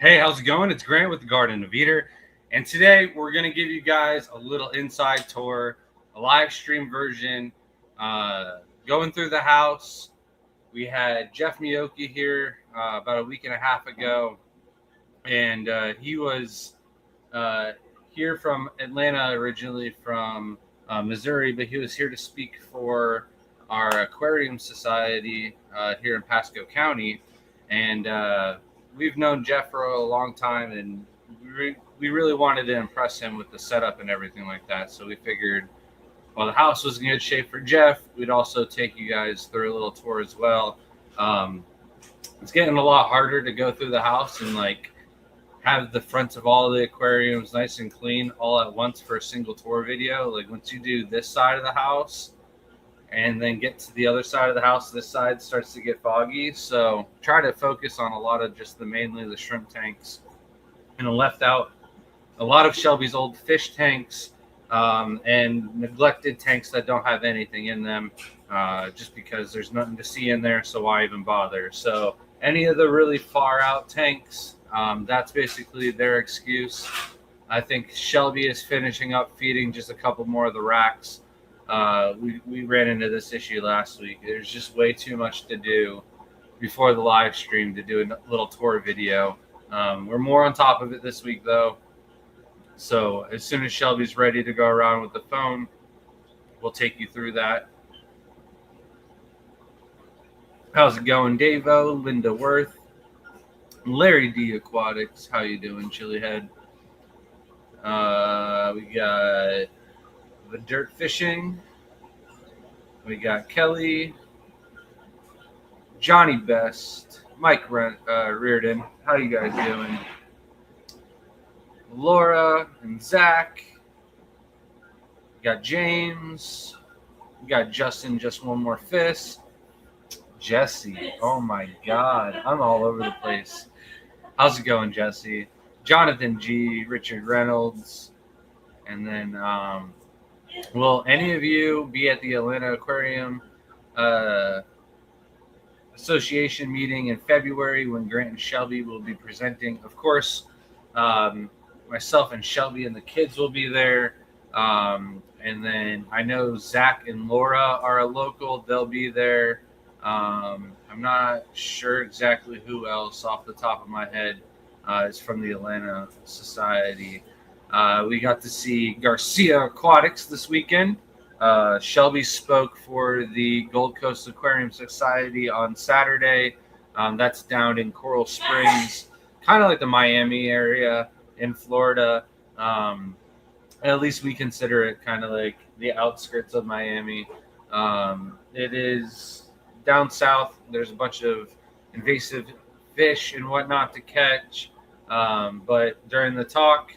Hey, how's it going? It's Grant with the Garden of Eater, and today we're going to give you guys a little inside tour, a live stream version, going through the house. We had Jeff Miyoki here about a week and a half ago, and he was uh, here from Atlanta, originally from Missouri, but he was here to speak for our aquarium society here in Pasco County, and we've known Jeff for a long time, and we really wanted to impress him with the setup and everything like that. So we figured, while the house was in good shape for Jeff, we'd also take you guys through a little tour as well. Um, it's getting a lot harder to go through the house and have the fronts of all the aquariums nice and clean all at once for a single tour video. Like once you do this side of the house and then get to the other side of the house, this side starts to get foggy. So try to focus on a lot of just mainly the shrimp tanks, and I left out a lot of Shelby's old fish tanks and neglected tanks that don't have anything in them, just because there's nothing to see in there. So why even bother? So any of the really far out tanks, that's basically their excuse. I think Shelby is finishing up feeding just a couple more of the racks. We ran into this issue last week. There's just way too much to do before the live stream to do a little tour video. We're more on top of it this week, though. So as soon as Shelby's ready to go around with the phone, we'll take you through that. How's it going, Davo, Linda Worth, Larry D Aquatics? How you doing, Chili Head? We got the Dirt Fishing. We got Kelly, Johnny Best, Mike Reardon. How you guys doing? Laura and Zach. We got James. We got Justin, just one more fist. Jesse. Oh my God. I'm all over the place. How's it going, Jesse? Jonathan G, Richard Reynolds. And then, will any of you be at the Atlanta Aquarium Association meeting in February when Grant and Shelby will be presenting? Of course, myself and Shelby and the kids will be there. And then I know Zach and Laura are a local. They'll be there. I'm not sure exactly who else off the top of my head is from the Atlanta Society. We got to see Garcia Aquatics this weekend. Shelby spoke for the Gold Coast Aquarium Society on Saturday. That's down in Coral Springs, kind of like the Miami area in Florida. At least we consider it kind of like the outskirts of Miami. It is down south. There's a bunch of invasive fish and whatnot to catch. But during the talk,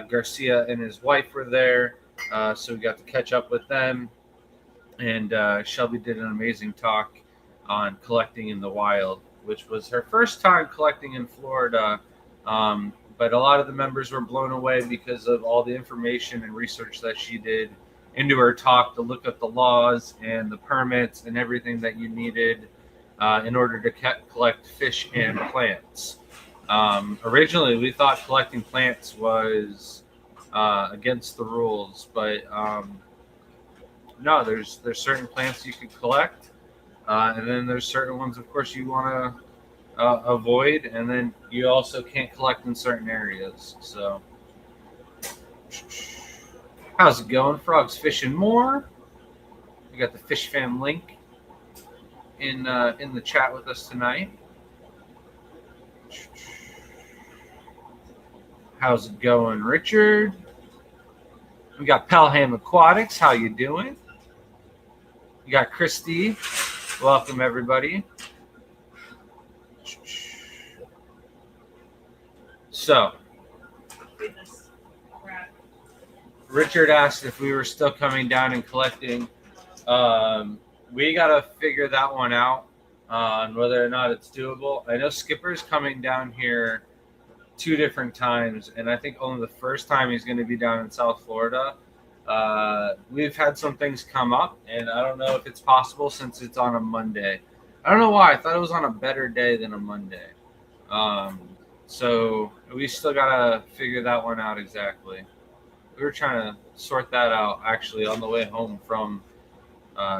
Garcia and his wife were there, so we got to catch up with them. And Shelby did an amazing talk on collecting in the wild, which was her first time collecting in Florida. But a lot of the members were blown away because of all the information and research that she did into her talk to look up the laws and the permits and everything that you needed in order to collect fish and plants. Originally, we thought collecting plants was against the rules, but no, there's certain plants you can collect, and then there's certain ones, of course, you want to avoid, and then you also can't collect in certain areas. So, how's it going, Frogs Fishing More? We got the Fish Fam link in the chat with us tonight. How's it going, Richard? We got Pelham Aquatics. How you doing? We got Christy. Welcome, everybody. So, Richard asked if we were still coming down and collecting. We got to figure that one out on whether or not it's doable. I know Skipper's coming down here 2 different times, and I think only the first time he's going to be down in South Florida. We've had some things come up, and I don't know if it's possible since it's on a Monday. I don't know why. I thought it was on a better day than a Monday. So we still gotta figure that one out exactly. We were trying to sort that out actually on the way home from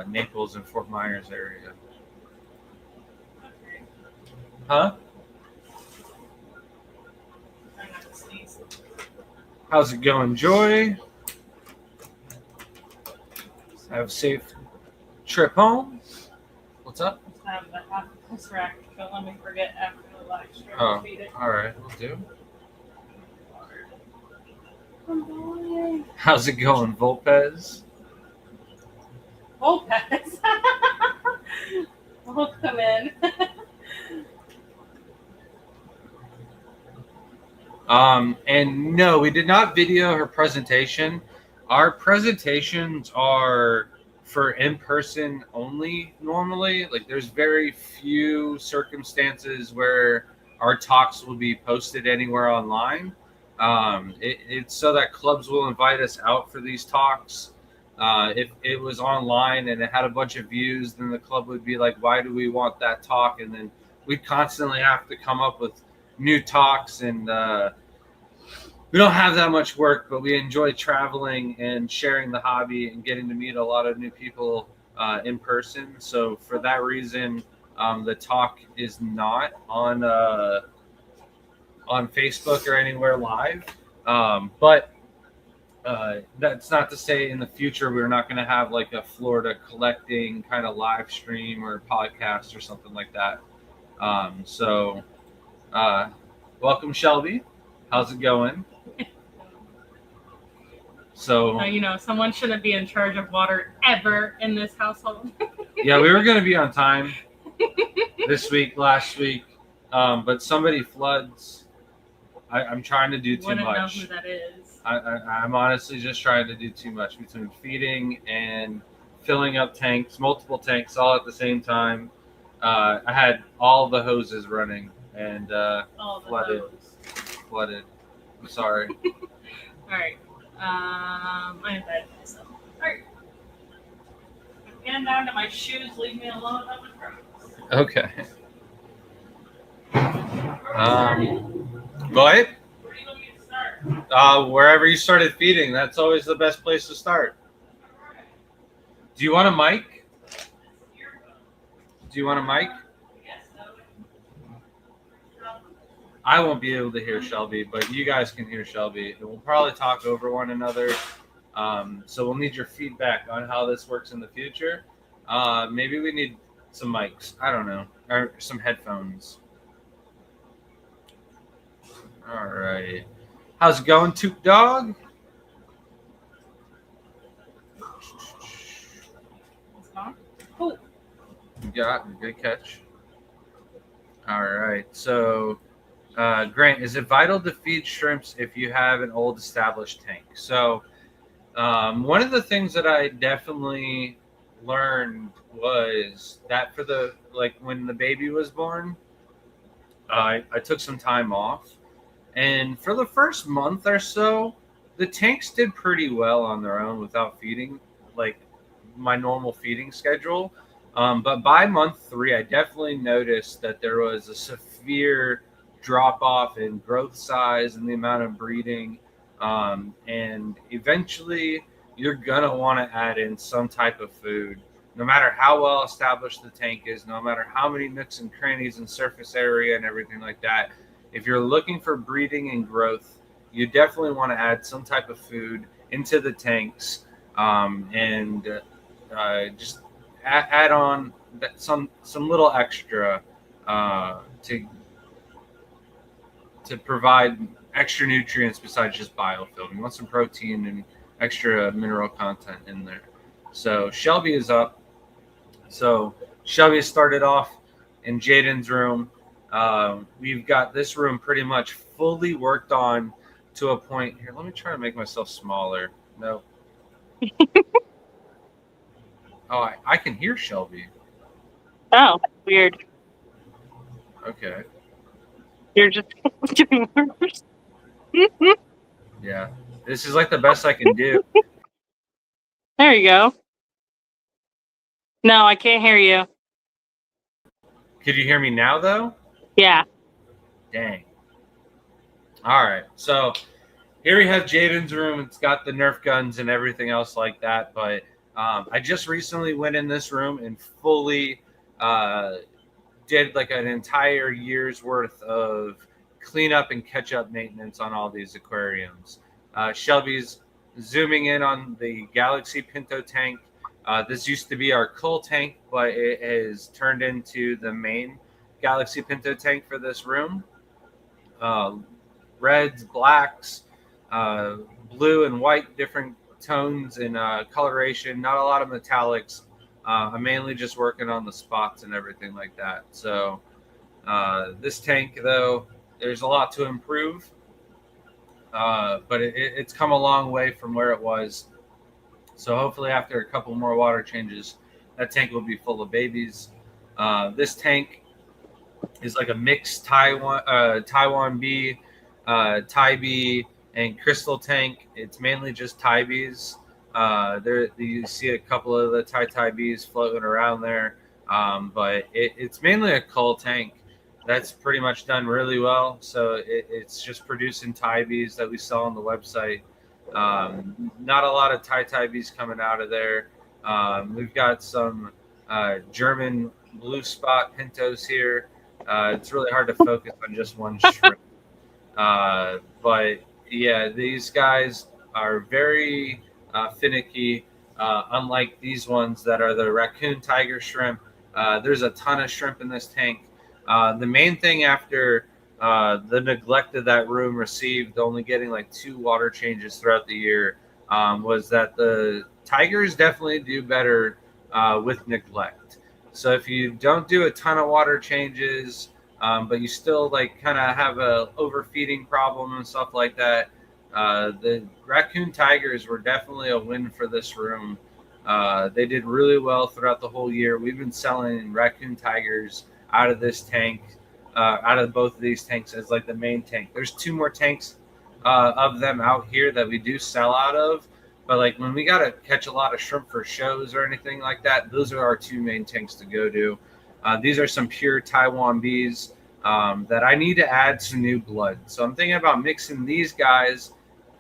Naples and Fort Myers area. Huh? How's it going, Joy? Have a safe trip home. What's up? Don't let me forget after the live stream. Oh, Feed it. all right, we'll do. Come on. How's it going, Volpez? Lopez. Welcome in. And no, we did not video her presentation. Our presentations are for in-person only normally. Like there's very few circumstances where our talks will be posted anywhere online. It's so that clubs will invite us out for these talks. If it was online and it had a bunch of views, then the club would be like, why do we want that talk? And then we'd constantly have to come up with new talks, and we don't have that much work, but we enjoy traveling and sharing the hobby and getting to meet a lot of new people in person. So for that reason, the talk is not on Facebook or anywhere live. But that's not to say in the future we're not going to have like a Florida collecting kind of live stream or podcast or something like that. So welcome, Shelby. How's it going? So Someone shouldn't be in charge of water ever in this household. yeah, we were going to be on time this week, last week, but somebody floods. I'm trying to do too Wouldn't much. know who that is. I'm honestly just trying to do too much between feeding and filling up tanks, multiple tanks all at the same time. I had all the hoses running and flooded. I'm sorry. All right. I invited myself. All right. I'm getting down to my shoes. Leave me alone. I'm in progress. Okay. What? Where do you want me to start? Wherever you started feeding, that's always the best place to start. Do you want a mic? Do you want a mic? I won't be able to hear Shelby, but you guys can hear Shelby. And we'll probably talk over one another. So we'll need your feedback on how this works in the future. Maybe we need some mics. I don't know. Or some headphones. All right. How's it going, Toot Dog? It's gone. Cool. Got it. Good catch. All right. So, Grant, is it vital to feed shrimps if you have an old established tank? So, one of the things that I definitely learned was that when the baby was born, I took some time off. And for the first month or so, the tanks did pretty well on their own without feeding, like my normal feeding schedule. But by month 3, I definitely noticed that there was a severe drop off in growth size and the amount of breeding. And eventually, you're going to want to add in some type of food, no matter how well established the tank is, no matter how many nooks and crannies and surface area and everything like that. If you're looking for breeding and growth, you definitely want to add some type of food into the tanks, and just add on some little extra to provide extra nutrients besides just biofilm. You want some protein and extra mineral content in there. So Shelby is up. So Shelby started off in Jaden's room. We've got this room pretty much fully worked on to a point. Here, let me try to make myself smaller. No. Oh, I can hear Shelby. Oh, weird. Okay. You're just doing worse. Yeah. This is like the best I can do. There you go. No, I can't hear you. Could you hear me now, though? Yeah. Dang. All right, so here we have Jaden's room. It's got the Nerf guns and everything else like that. But I just recently went in this room and fully did like an entire year's worth of cleanup and catch up maintenance on all these aquariums. Shelby's zooming in on the Galaxy Pinto tank. This used to be our cull tank, but it has turned into the main Galaxy Pinto tank for this room. Reds, blacks, blue and white, different tones and coloration. Not a lot of metallics. I'm mainly just working on the spots and everything like that. So this tank, though, there's a lot to improve, but it's come a long way from where it was. So hopefully after a couple more water changes, that tank will be full of babies. This tank is like a mixed Taiwan B, Thai B, and crystal tank. It's mainly just Thai Bs. There you see a couple of the Thai Bs floating around there, but it's mainly a cull tank. That's pretty much done really well. So it's just producing Thai Bs that we sell on the website. Not a lot of Thai Bs coming out of there. We've got some German blue spot pintos here. It's really hard to focus on just one shrimp. But yeah, these guys are very finicky, unlike these ones that are the raccoon tiger shrimp. There's a ton of shrimp in this tank. The main thing after the neglect of that room received, only getting like 2 water changes throughout the year, was that the tigers definitely do better with neglect. So if you don't do a ton of water changes, but you still like kind of have a overfeeding problem and stuff like that, the raccoon tigers were definitely a win for this room. They did really well throughout the whole year. We've been selling raccoon tigers out of this tank, out of both of these tanks as like the main tank. There's 2 more tanks of them out here that we do sell out of. But like when we got to catch a lot of shrimp for shows or anything like that, those are our 2 main tanks to go to. These are some pure Taiwan Bs that I need to add some new blood. So I'm thinking about mixing these guys.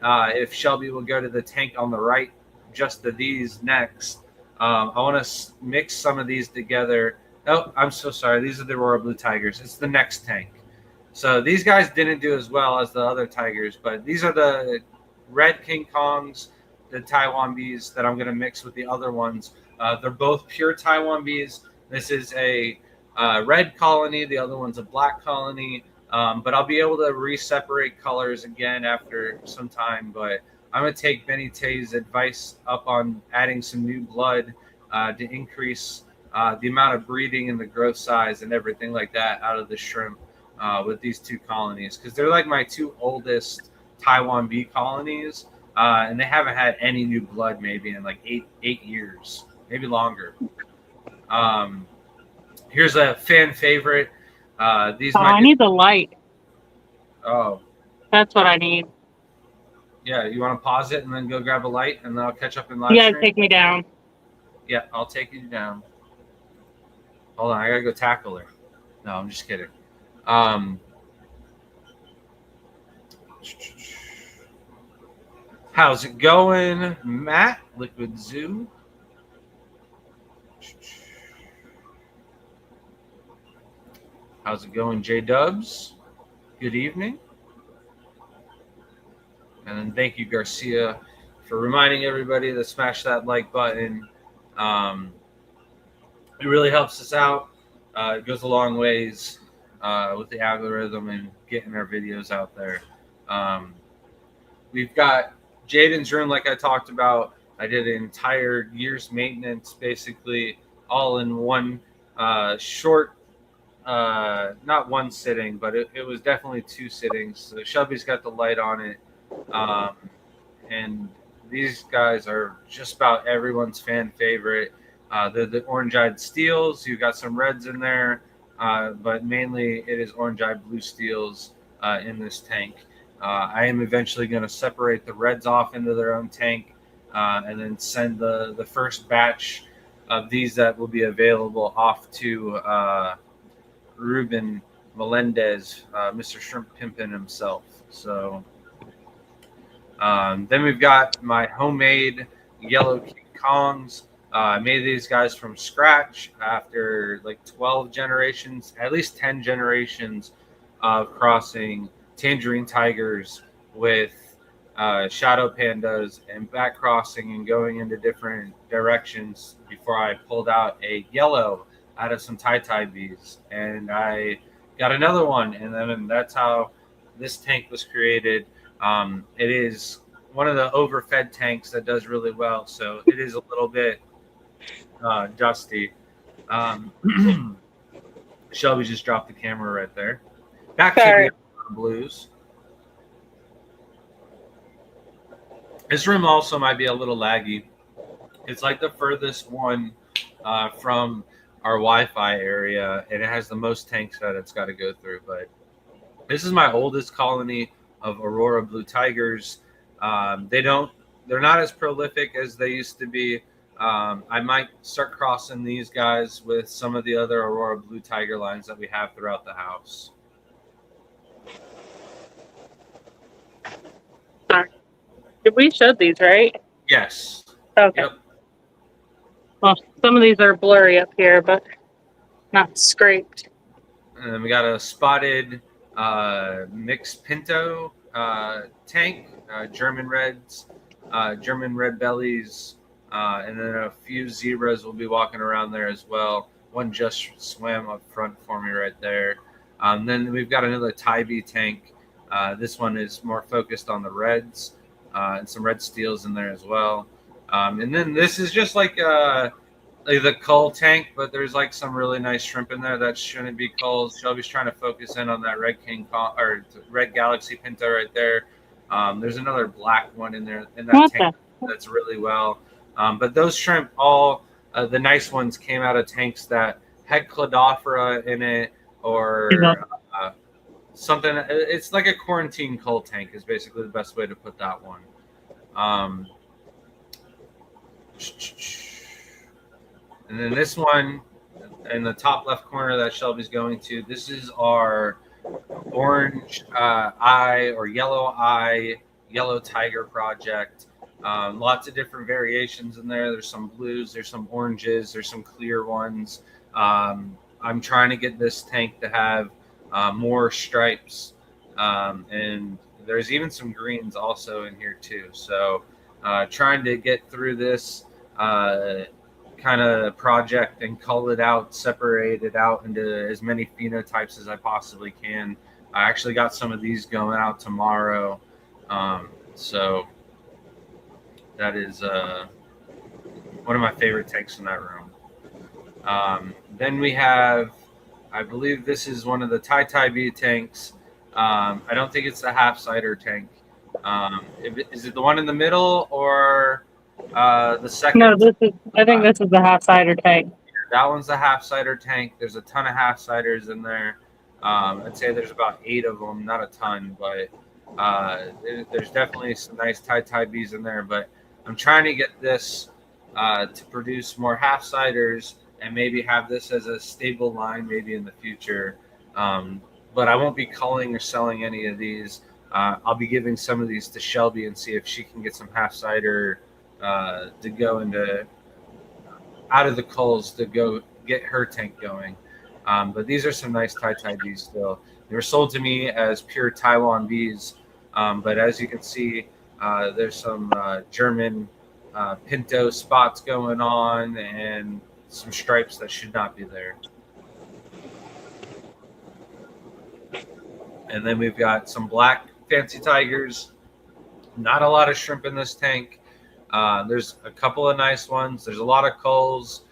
If Shelby will go to the tank on the right, just to these next. I want to mix some of these together. Oh, I'm so sorry. These are the Royal Blue Tigers. It's the next tank. So these guys didn't do as well as the other tigers, but these are the red King Kongs, the Taiwan Bs that I'm going to mix with the other ones. They're both pure Taiwan Bs. This is a red colony. The other one's a black colony. But I'll be able to re-separate colors again after some time. But I'm going to take Benny Tay's advice up on adding some new blood to increase the amount of breeding and the growth size and everything like that out of the shrimp with these 2 colonies. Because they're like my 2 oldest Taiwan bee colonies. And they haven't had any new blood maybe in like 8 years, maybe longer. Here's a fan favorite. I need the light. Oh. That's what I need. Yeah, you want to pause it and then go grab a light, and then I'll catch up in live You gotta stream? take me down. Yeah, I'll take you down. Hold on, I gotta go tackle her. No, I'm just kidding. How's it going, Matt? Liquid Zoo. How's it going, J Dubs? Good evening. And then thank you, Garcia, for reminding everybody to smash that like button. It really helps us out. It goes a long ways with the algorithm and getting our videos out there. We've got Jaden's room, like I talked about. I did an entire year's maintenance, basically, all in one short, not one sitting, but it was definitely 2 sittings. So Shelby's got the light on it. And these guys are just about everyone's fan favorite. They're the orange-eyed steels. You've got some reds in there, but mainly it is orange-eyed blue steels in this tank. I am eventually going to separate the reds off into their own tank and then send the first batch of these that will be available off to Ruben Melendez, Mr. Shrimp Pimpin' himself. So then we've got my homemade Yellow King Kongs. I made these guys from scratch after like 12 generations, at least 10 generations of crossing tangerine tigers with shadow pandas and back crossing and going into different directions before I pulled out a yellow out of some Tai bees. And I got another one, and then that's how this tank was created. It is one of the overfed tanks that does really well, so it is a little bit dusty. Shelby just dropped the camera right there. Back Sorry. to the blues. This room also might be a little laggy. It's like the furthest one from our Wi-Fi area, and it has the most tanks that it's got to go through. But this is my oldest colony of Aurora blue tigers. They're not as prolific as they used to be. I might start crossing these guys with some of the other Aurora blue tiger lines that we have throughout the house. Sorry. We showed these, right? Yes. Okay. Yep. Well, some of these are blurry up here, but not scraped. And then we got a spotted mixed pinto tank, German reds, German red bellies, and then a few zebras will be walking around there as well. One just swam up front for me right there. Then we've got another Tybee tank. This one is more focused on the reds, and some red steels in there as well. And then this is just like the cull tank, but there's like some really nice shrimp in there that shouldn't be culls. Shelby's trying to focus in on that red or red Galaxy Pinto right there. There's another black one in there in that tank that's really well. But those shrimp, all the nice ones, came out of tanks that had Cladophora in it or something. It's like a quarantine cull tank is basically the best way to put that one. And then this one in the top left corner that Shelby's going to, this is our orange eye or yellow eye, yellow tiger project. Lots of different variations in there. There's some blues, there's some oranges, there's some clear ones. I'm trying to get this tank to have more stripes. And there's even some greens also in here too. So trying to get through this kind of project and cull it out, separate it out into as many phenotypes as I possibly can. I actually got some of these going out tomorrow. So that is one of my favorite tanks in that room. Then we have, I believe this is one of the Tai Bee tanks. I don't think it's the half cider tank. Is it the one in the middle or the second? No, I think this is the half cider tank. That one's the half cider tank. There's a ton of half ciders in there. I'd say there's about 8 of them, not a ton, but there's definitely some nice Tai Bees in there. But I'm trying to get this to produce more half ciders and maybe have this as a stable line maybe in the future. But I won't be culling or selling any of these. I'll be giving some of these to Shelby and see if she can get some half cider to go into out of the culls to go get her tank going. But these are some nice Tai bees still. They were sold to me as pure Taiwan bees. But as you can see, there's some German pinto spots going on and some stripes that should not be there. And then we've got some black fancy tigers. Not a lot of shrimp in this tank. There's a couple of nice ones. There's a lot of culls.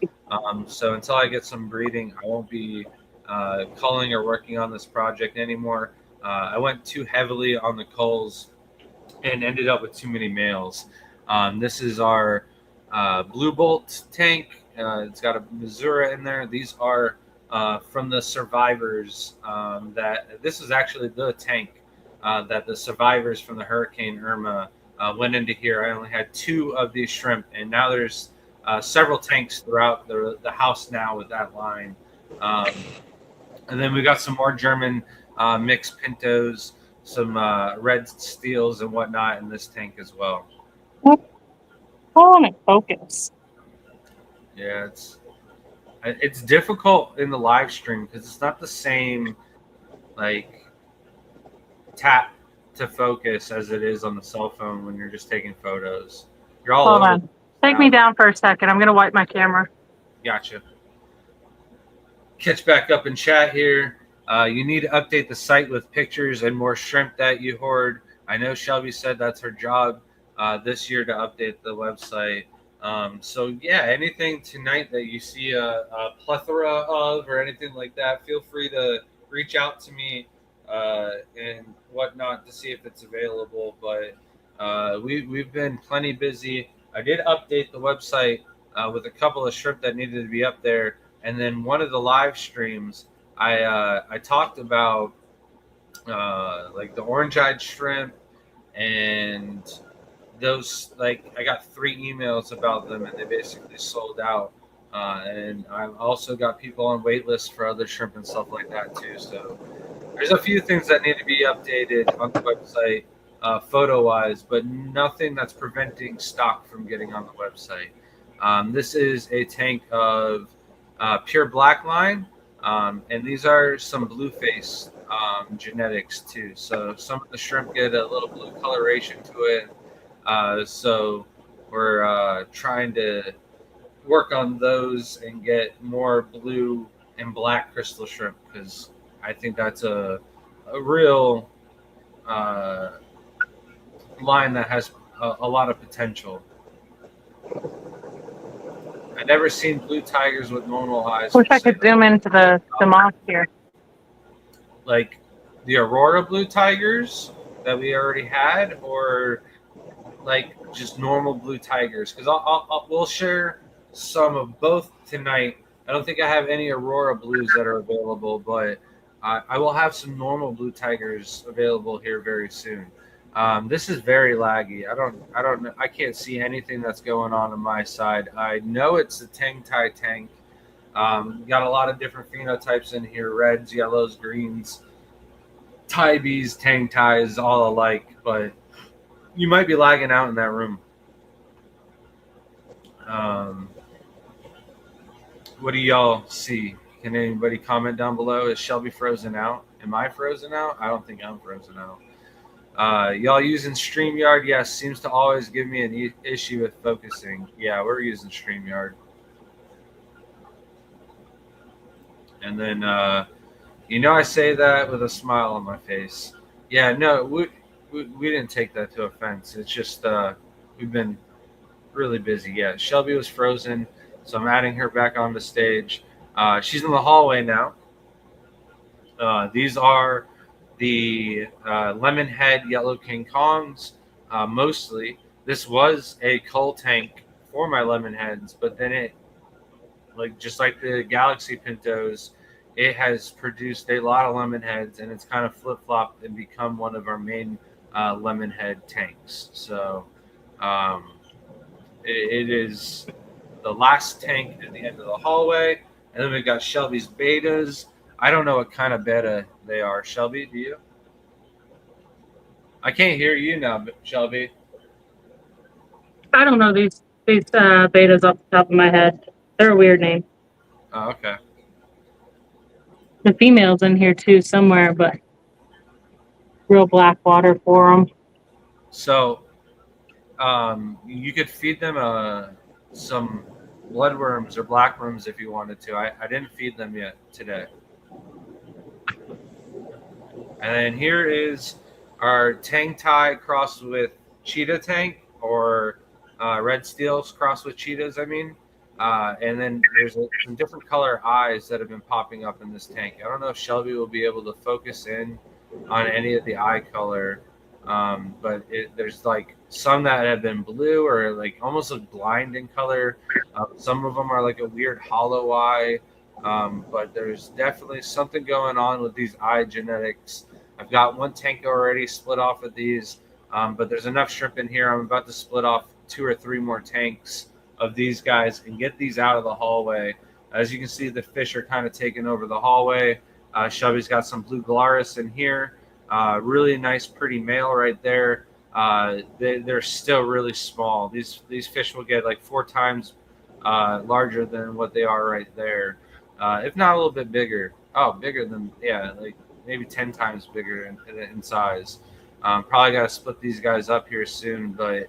So until I get some breeding, I won't be culling or working on this project anymore. I went too heavily on the culls and ended up with too many males. This is our Blue Bolt tank. It's got a Missouri in there. These are from the survivors. This is actually the tank that the survivors from the Hurricane Irma went into here. I only had 2 of these shrimp, and now there's several tanks throughout the house now with that line. And then we got some more German mixed pintos, some red steels and whatnot in this tank as well. Oh, and it focus. Yeah, it's difficult in the live stream because it's not the same like tap to focus as it is on the cell phone when you're just taking photos. You're all Hold over. on. Take me down for a second. I'm going to wipe my camera. Gotcha. Catch back up in chat here. You need to update the site with pictures and more shrimp that you hoard. I know Shelby said that's her job this year to update the website. So yeah, anything tonight that you see a plethora of or anything like that, feel free to reach out to me and whatnot to see if it's available. But we've been plenty busy. I did update the website with a couple of shrimp that needed to be up there. And then one of the live streams, I talked about like the orange-eyed shrimp, and those, like, I got 3 emails about them, and they basically sold out. And I've also got people on wait lists for other shrimp and stuff like that too. So there's a few things that need to be updated on the website photo-wise, but nothing that's preventing stock from getting on the website. This is a tank of pure black line, and these are some blueface genetics too. So some of the shrimp get a little blue coloration to it. So we're trying to work on those and get more blue and black crystal shrimp, because I think that's a real line that has a lot of potential. I've never seen blue tigers with normal eyes. Wish I could zoom into the moth here. Like the Aurora blue tigers that we already had, or like just normal blue tigers? Because we'll share some of both tonight. I don't think I have any Aurora blues that are available, but I will have some normal blue tigers available here very soon. This is very laggy. I don't know. I can't see anything that's going on my side. I know it's a Tang Tai tank. Got a lot of different phenotypes in here: reds, yellows, greens, Taibies, Tang Tais, all alike. But you might be lagging out in that room. What do y'all see? Can anybody comment down below? Is Shelby frozen out? Am I frozen out? I don't think I'm frozen out. Y'all using StreamYard? Yes, seems to always give me an issue with focusing. Yeah, we're using StreamYard. And then, I say that with a smile on my face. Yeah, no, we didn't take that to offense. It's just we've been really busy. Yeah, Shelby was frozen, so I'm adding her back on the stage. She's in the hallway now. These are the Lemonhead Yellow King Kongs, mostly. This was a cull tank for my Lemonheads, but then it, just like the Galaxy Pintos, it has produced a lot of Lemonheads, and it's kind of flip-flopped and become one of our main Lemonhead tanks. So it is the last tank at the end of the hallway. And then we've got Shelby's betas. I don't know what kind of beta they are. Shelby, do you? I can't hear you now, Shelby. I don't know these betas off the top of my head. They're a weird name. Oh, okay. The female's in here too somewhere, but real black water for them. So you could feed them some bloodworms or blackworms if you wanted to. I didn't feed them yet today. And then here is our Tang Tai crossed with Cheetah tank, or Red Steels crossed with Cheetahs, I mean. And then there's some different color eyes that have been popping up in this tank. I don't know if Shelby will be able to focus in on any of the eye color, but there's like some that have been blue or like almost look blind in color. Some of them are like a weird hollow eye, but there's definitely something going on with these eye genetics. I've got one tank already split off of these, but there's enough shrimp in here. I'm about to split off 2 or 3 more tanks of these guys and get these out of the hallway. As you can see, the fish are kind of taking over the hallway. Shelby's got some blue Glarus in here. Really nice, pretty male right there. They're still really small. These fish will get like 4 times larger than what they are right there, if not a little bit bigger. Oh, bigger than, yeah, like maybe 10 times bigger in size. Probably got to split these guys up here soon, but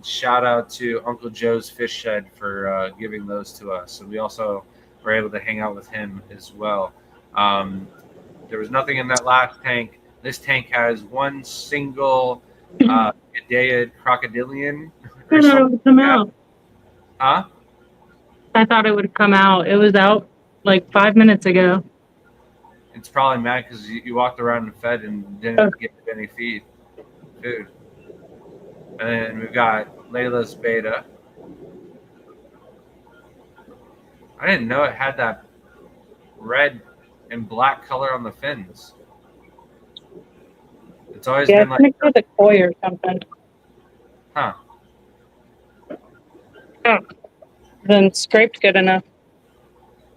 shout out to Uncle Joe's Fish Shed for giving those to us. And we also were able to hang out with him as well. There was nothing in that last tank. This tank has one single Idaeid crocodilian. I thought it would come out. Huh? I thought it would come out. It was out like 5 minutes ago. It's probably mad because you walked around and fed and didn't get any food. And then we've got Layla's beta. I didn't know it had that red and black color on the fins. It's always been like, mixed with a koi or something. huh? Oh, then scraped good enough.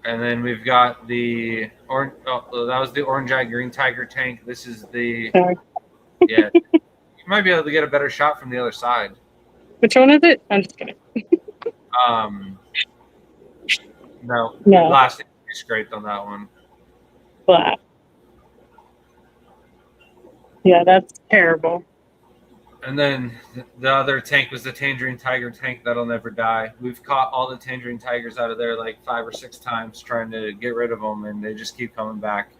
And then we've got the orange. Oh, that was the orange-eyed green tiger tank. This is the Sorry. yeah. You might be able to get a better shot from the other side. Which one is it? I'm just kidding. No. No. Last thing we scraped on that one. Black. Yeah, that's terrible. And then the other tank was the Tangerine Tiger tank that'll never die. We've caught all the Tangerine Tigers out of there like 5 or 6 times trying to get rid of them, and they just keep coming back.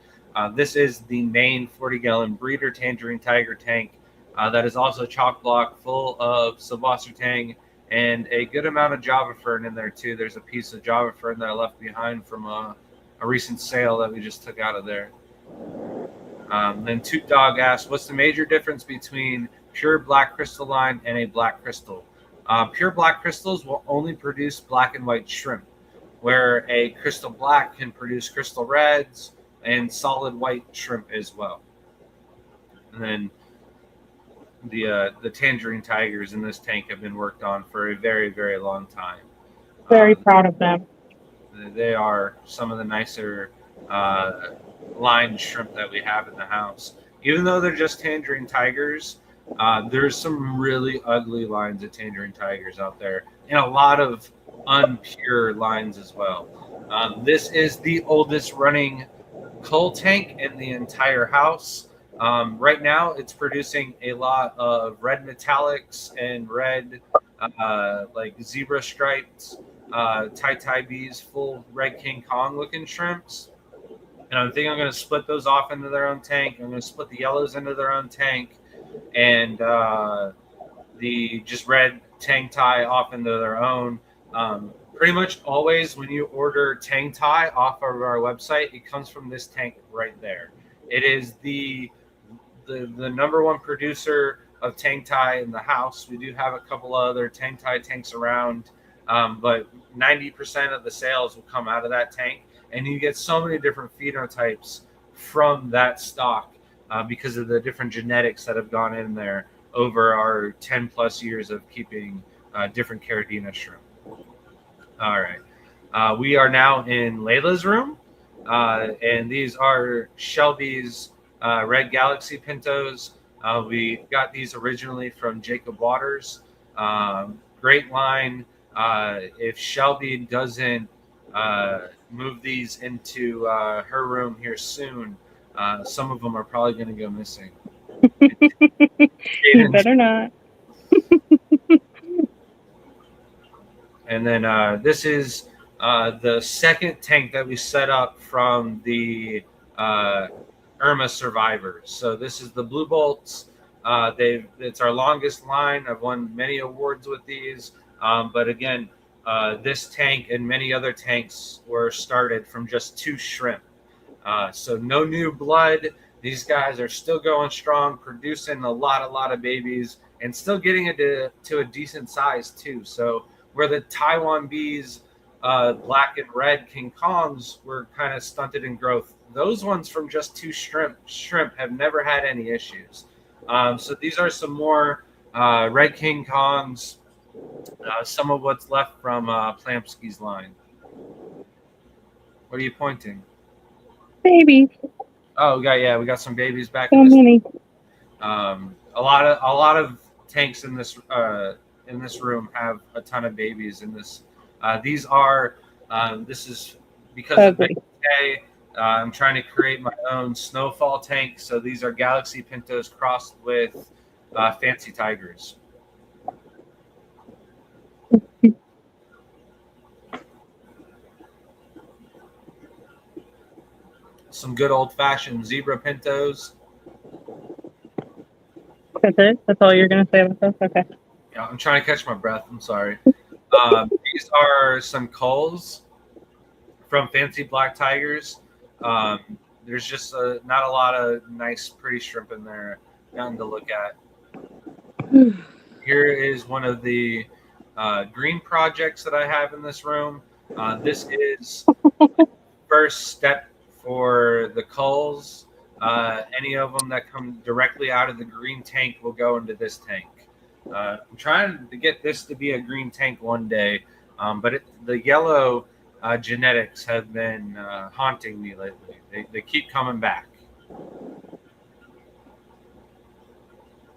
This is the main 40-gallon breeder Tangerine Tiger tank that is also chock block, full of Sylvester Tang and a good amount of Java Fern in there too. There's a piece of Java Fern that I left behind from a recent sale that we just took out of there. Then Toot Dog asked, what's the major difference between pure black crystalline and a black crystal? Pure black crystals will only produce black and white shrimp, where a crystal black can produce crystal reds and solid white shrimp as well. And then the Tangerine Tigers in this tank have been worked on for a very, very long time. Very proud of them. They are some of the nicer lined shrimp that we have in the house. Even though they're just Tangerine Tigers, there's some really ugly lines of Tangerine Tigers out there, and a lot of unpure lines as well. This is the oldest running cull tank in the entire house. Right now, it's producing a lot of red metallics and red, like zebra stripes, Tai bees, full Red King Kong looking shrimps. And I think I'm going to split those off into their own tank. I'm going to split the yellows into their own tank, and the just red Tang Tai off into their own. Pretty much always when you order Tang Tai off of our website, it comes from this tank right there. It is the number one producer of Tang Tai in the house. We do have a couple of other Tang Tai tanks around, but 90% of the sales will come out of that tank. And you get so many different phenotypes from that stock because of the different genetics that have gone in there over our 10 plus years of keeping different Caridina shrimp. All right. We are now in Layla's room, and these are Shelby's Red Galaxy Pintos. We got these originally from Jacob Waters. Great line. If Shelby doesn't move these into her room here soon, some of them are probably going to go missing. You better not. And then this is the second tank that we set up from the Irma survivors. So this is the Blue Bolts. It's our longest line. I've won many awards with these. But again, this tank and many other tanks were started from just 2 shrimp. So no new blood. These guys are still going strong, producing a lot of babies, and still getting it to a decent size too. So where the Taiwan bees, black and red King Kongs were kind of stunted in growth, those ones from just 2 shrimp have never had any issues. So these are some more red King Kongs, some of what's left from Plamsky's line. What are you pointing? Baby, Oh, we got some babies back so in this. many. A lot of tanks in this room have a ton of babies in this. These are this is because of Ugly. Day. I'm trying to create my own snowfall tank. So these are Galaxy Pintos crossed with Fancy Tigers. Some good old fashioned zebra pintos. That's it? That's all you're going to say about this? Okay. Yeah, I'm trying to catch my breath. I'm sorry. These are some culls from Fancy Black Tigers. There's just not a lot of nice, pretty shrimp in there. Nothing to look at. Here is one of the green projects that I have in this room. This is first step for the culls. Any of them that come directly out of the green tank will go into this tank. I'm trying to get this to be a green tank one day, but the yellow genetics have been haunting me lately. They keep coming back.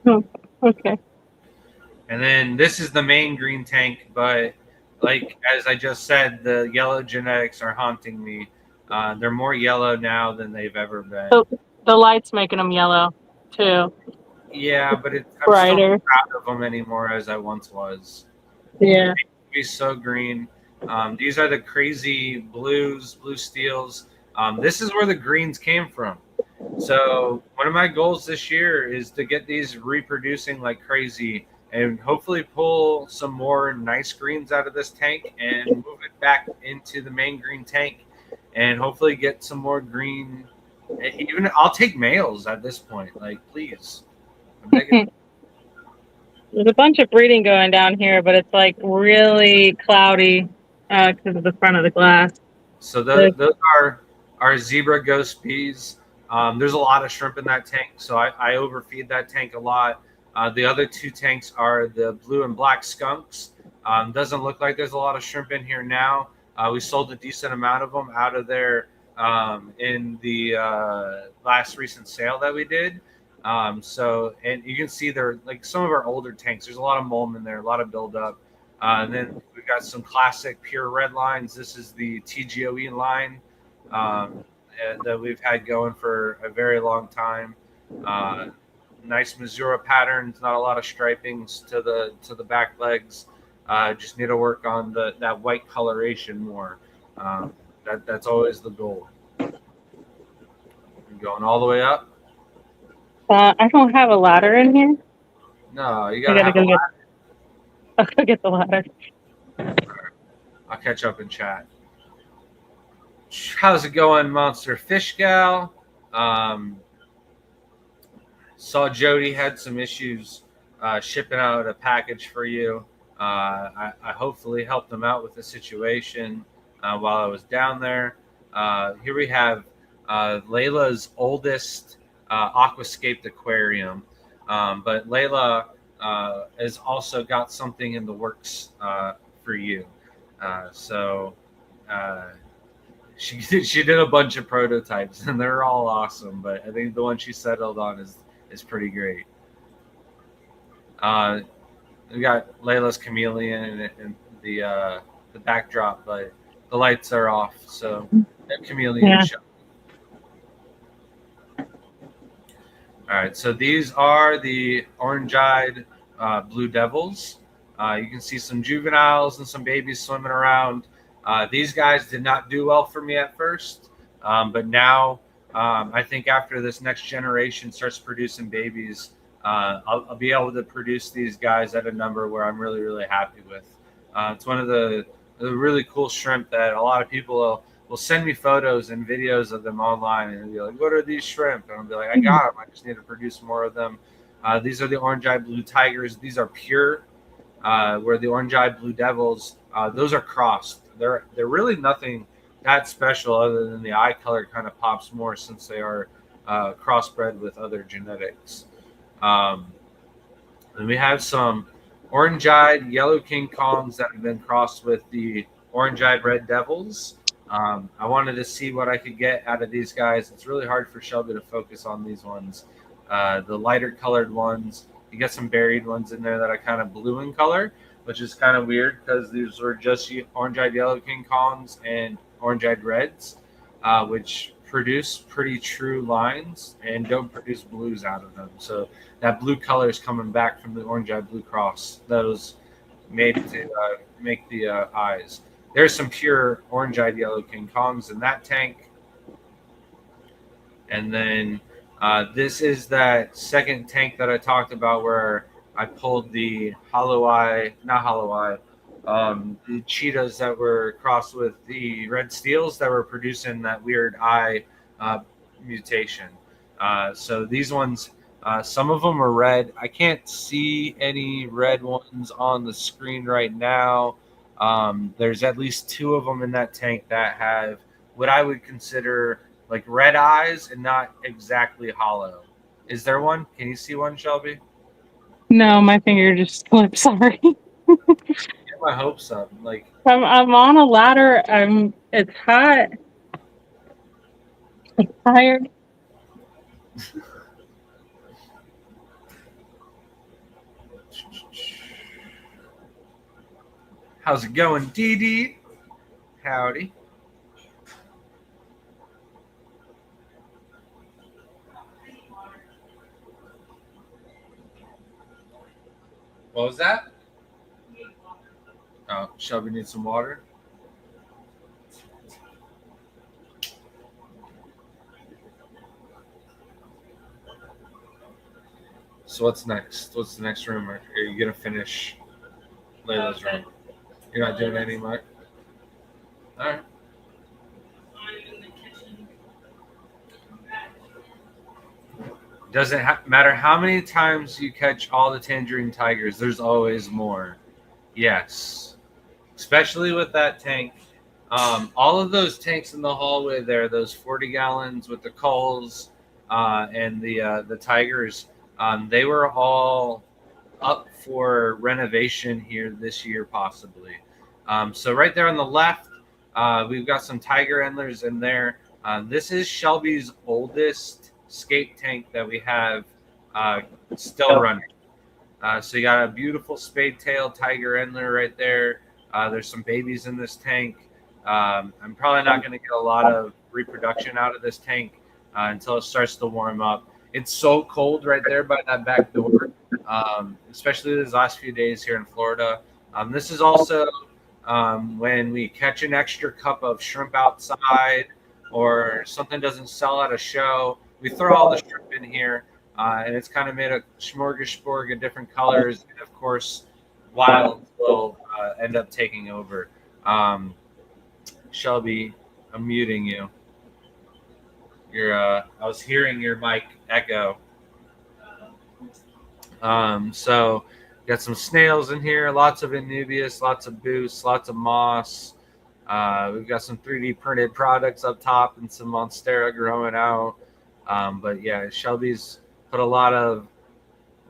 Oh, okay. And then this is the main green tank, but like as I just said, the yellow genetics are haunting me. They're more yellow now than they've ever been. Oh, the light's making them yellow, too. Yeah, but I'm still Brighter. not proud of them anymore as I once was. Yeah. Be so green. These are the crazy blue steels. This is where the greens came from. So one of my goals this year is to get these reproducing like crazy and hopefully pull some more nice greens out of this tank and move it back into the main green tank and hopefully get some more green. Even I'll take males at this point. Like, please. I'm begging. There's a bunch of breeding going down here, but it's like really cloudy because of the front of the glass. So those are our zebra ghost peas. There's a lot of shrimp in that tank, so I overfeed that tank a lot. The other two tanks are the blue and black skunks. Doesn't look like there's a lot of shrimp in here now. We sold a decent amount of them out of there in the last recent sale that we did. And you can see they're like some of our older tanks. There's a lot of mold in there, a lot of buildup. And then we've got some classic pure red lines. This is the TGOE line that we've had going for a very long time. Nice Missouri patterns, not a lot of stripings to the back legs. Just need to work on that white coloration more. That's always the goal. Going all the way up. I don't have a ladder in here. No, you gotta have a ladder. I'll go get the ladder. I'll catch up in chat. How's it going, Monster Fish Gal? Saw Jody had some issues shipping out a package for you. I hopefully helped them out with the situation while I was down there. Here we have Layla's oldest aquascaped aquarium. But Layla has also got something in the works for you. She did a bunch of prototypes and they're all awesome, but I think the one she settled on is pretty great. We got Layla's chameleon and the backdrop, but the lights are off, so that chameleon show. All right, so these are the orange-eyed blue devils. You can see some juveniles and some babies swimming around. These guys did not do well for me at first, but now I think after this next generation starts producing babies, I'll be able to produce these guys at a number where I'm really, really happy with. It's one of the really cool shrimp that a lot of people will send me photos and videos of them online and be like, what are these shrimp? And I'll be like, I got them. I just need to produce more of them. These are the orange-eyed blue tigers. These are pure, where the orange-eyed blue devils, those are crossed. They're really nothing that special other than the eye color kind of pops more since they are crossbred with other genetics. And we have some orange-eyed yellow King Kongs that have been crossed with the orange-eyed red devils. I wanted to see what I could get out of these guys. It's really hard for Shelby to focus on these ones. The lighter colored ones, you get some buried ones in there that are kind of blue in color, which is kind of weird because these were just orange-eyed yellow King Kongs and orange-eyed reds, which produce pretty true lines and don't produce blues out of them. So that blue color is coming back from the orange-eyed blue cross that was made to make the eyes. There's some pure orange-eyed yellow King Kongs in that tank. And then this is that second tank that I talked about where I pulled the the cheetahs that were crossed with the red steels that were producing that weird eye mutation. So these ones, some of them are red. I can't see any red ones on the screen right now. There's at least 2 of them in that tank that have what I would consider like red eyes and not exactly hollow. Is there one? Can you see one, Shelby? No, my finger just slipped. Sorry. Get my hopes up. Like I'm on a ladder. It's hot. I'm tired. how's it going, Dee Dee? Howdy. What was that? Oh, Shelby needs some water. So what's next? What's the next room? Or are you gonna finish Layla's room? You're not doing any more? All right. I'm in the kitchen. Doesn't matter how many times you catch all the tangerine tigers, there's always more. Yes. Especially with that tank. All of those tanks in the hallway there, those 40 gallons with the culls and the tigers, they were all up for renovation here this year, possibly. So right there on the left, we've got some tiger endlers in there. This is Shelby's oldest skate tank that we have still running. So you got a beautiful spade tail tiger endler right there. There's some babies in this tank. I'm probably not going to get a lot of reproduction out of this tank until it starts to warm up. It's so cold right there by that back door, especially these last few days here in Florida. This is also when we catch an extra cup of shrimp outside or something doesn't sell at a show. We throw all the shrimp in here, and it's kind of made a smorgasbord of different colors. And of course, wilds will end up taking over. Shelby, I'm muting you. I was hearing your mic echo. So got some snails in here, lots of Anubias, lots of boost, lots of moss. We've got some 3D printed products up top and some Monstera growing out. But yeah, Shelby's put a lot of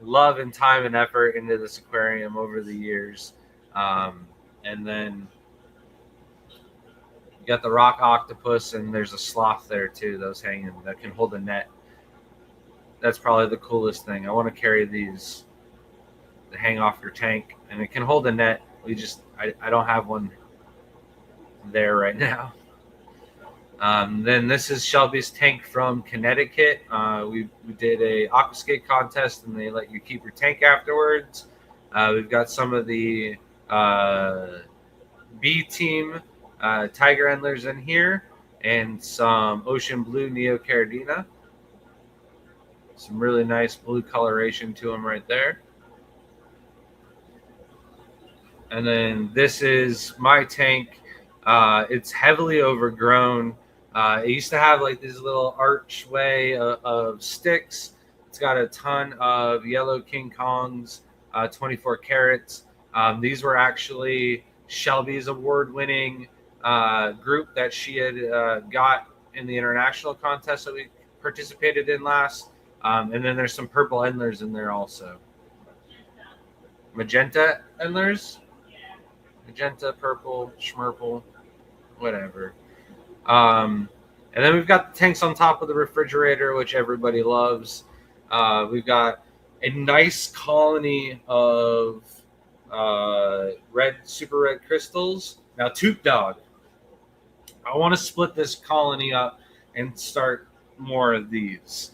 love and time and effort into this aquarium over the years. And then you got the rock octopus, and there's a sloth there too, those hanging that can hold a net. That's probably the coolest thing. I want to carry these to hang off your tank, and it can hold a net. I don't have one there right now. Then this is Shelby's tank from Connecticut. We did a aquascape contest, and they let you keep your tank afterwards. We've got some of the B team tiger endlers in here, and some ocean blue Neocaridina. Some really nice blue coloration to them right there. And then this is my tank. It's heavily overgrown. It used to have like this little archway of sticks. It's got a ton of yellow King Kongs, 24 carats. These were actually Shelby's award-winning group that she had got in the international contest that we participated in last. And then there's some purple endlers in there also. Magenta endlers? Magenta, purple, schmurple, whatever. And then we've got the tanks on top of the refrigerator, which everybody loves. We've got a nice colony of super red crystals. Now, Toot Dog, I want to split this colony up and start more of these.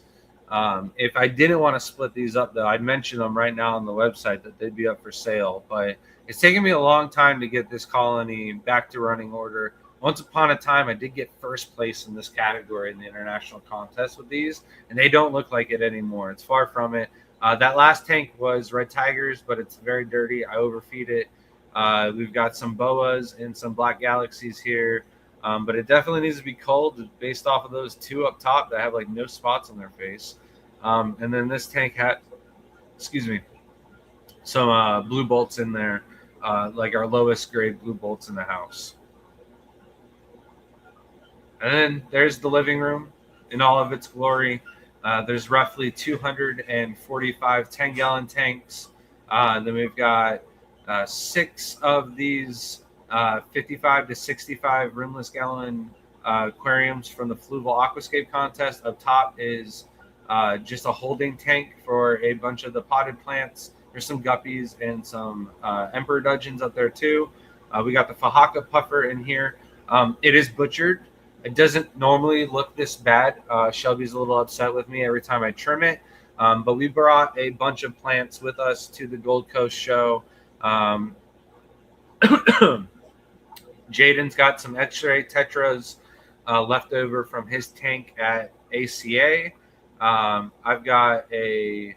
If I didn't want to split these up, though, I'd mention them right now on the website that they'd be up for sale. But it's taken me a long time to get this colony back to running order. Once upon a time, I did get first place in this category in the international contest with these, and they don't look like it anymore. It's far from it. That last tank was Red Tigers, but it's very dirty. I overfeed it. We've got some boas and some black galaxies here, but it definitely needs to be culled based off of those two up top that have like no spots on their face. And then this tank had, some blue bolts in there, like our lowest grade blue bolts in the house. And then there's the living room in all of its glory. There's roughly 245 10-gallon tanks. Then we've got 6 of these 55 to 65 rimless gallon aquariums from the Fluval Aquascape contest. Up top is just a holding tank for a bunch of the potted plants. There's some guppies and some emperor dudgeons up there too. We got the Fahaka puffer in here. It is butchered. It doesn't normally look this bad. Shelby's a little upset with me every time I trim it. But we brought a bunch of plants with us to the Gold Coast show. Jaden's got some X-ray tetras left over from his tank at ACA. I've got a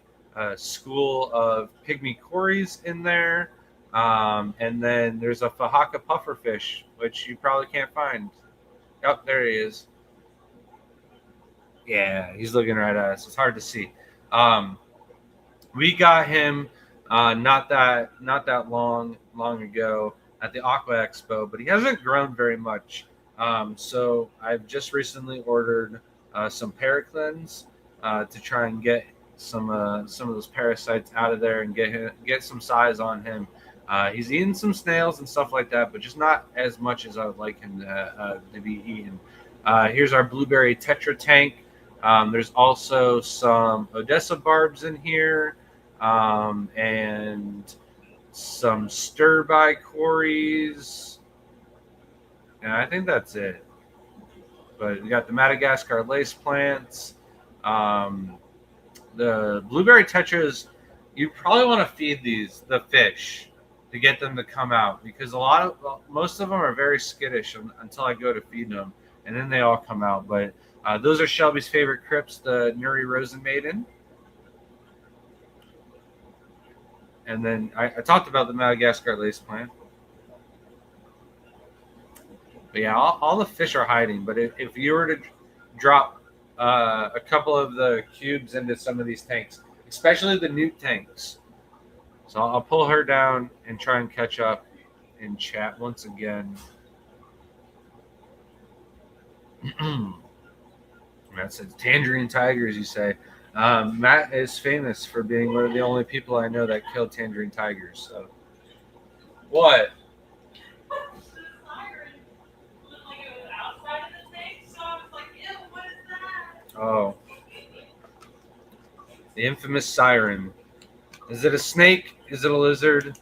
school of pygmy cories in there. And then there's a Fahaka pufferfish, which you probably can't find. Oh, there he is. Yeah, he's looking right at us. It's hard to see. We got him not that long ago at the Aqua Expo, but he hasn't grown very much. So I've just recently ordered some Paraclins to try and get some of those parasites out of there and get some size on him. He's eating some snails and stuff like that, but just not as much as I would like him to be eating. Here's our blueberry tetra tank. There's also some Odessa barbs in here, and some stir-by cories. And I think that's it. But we got the Madagascar lace plants. The blueberry tetras, you probably want to feed the fish to get them to come out, because most of them are very skittish until I go to feed them, and then they all come out. But those are Shelby's favorite crypts, the Nuri Rosen Maiden. And then I talked about the Madagascar lace plant. But yeah, all the fish are hiding. But if you were to drop a couple of the cubes into some of these tanks, especially the newt tanks. So I'll pull her down and try and catch up in chat once again. Matt says, tangerine tigers, you say. Matt is famous for being one of the only people I know that killed tangerine tigers. So, what? Oh. The infamous siren. Is it a snake? Is it a lizard?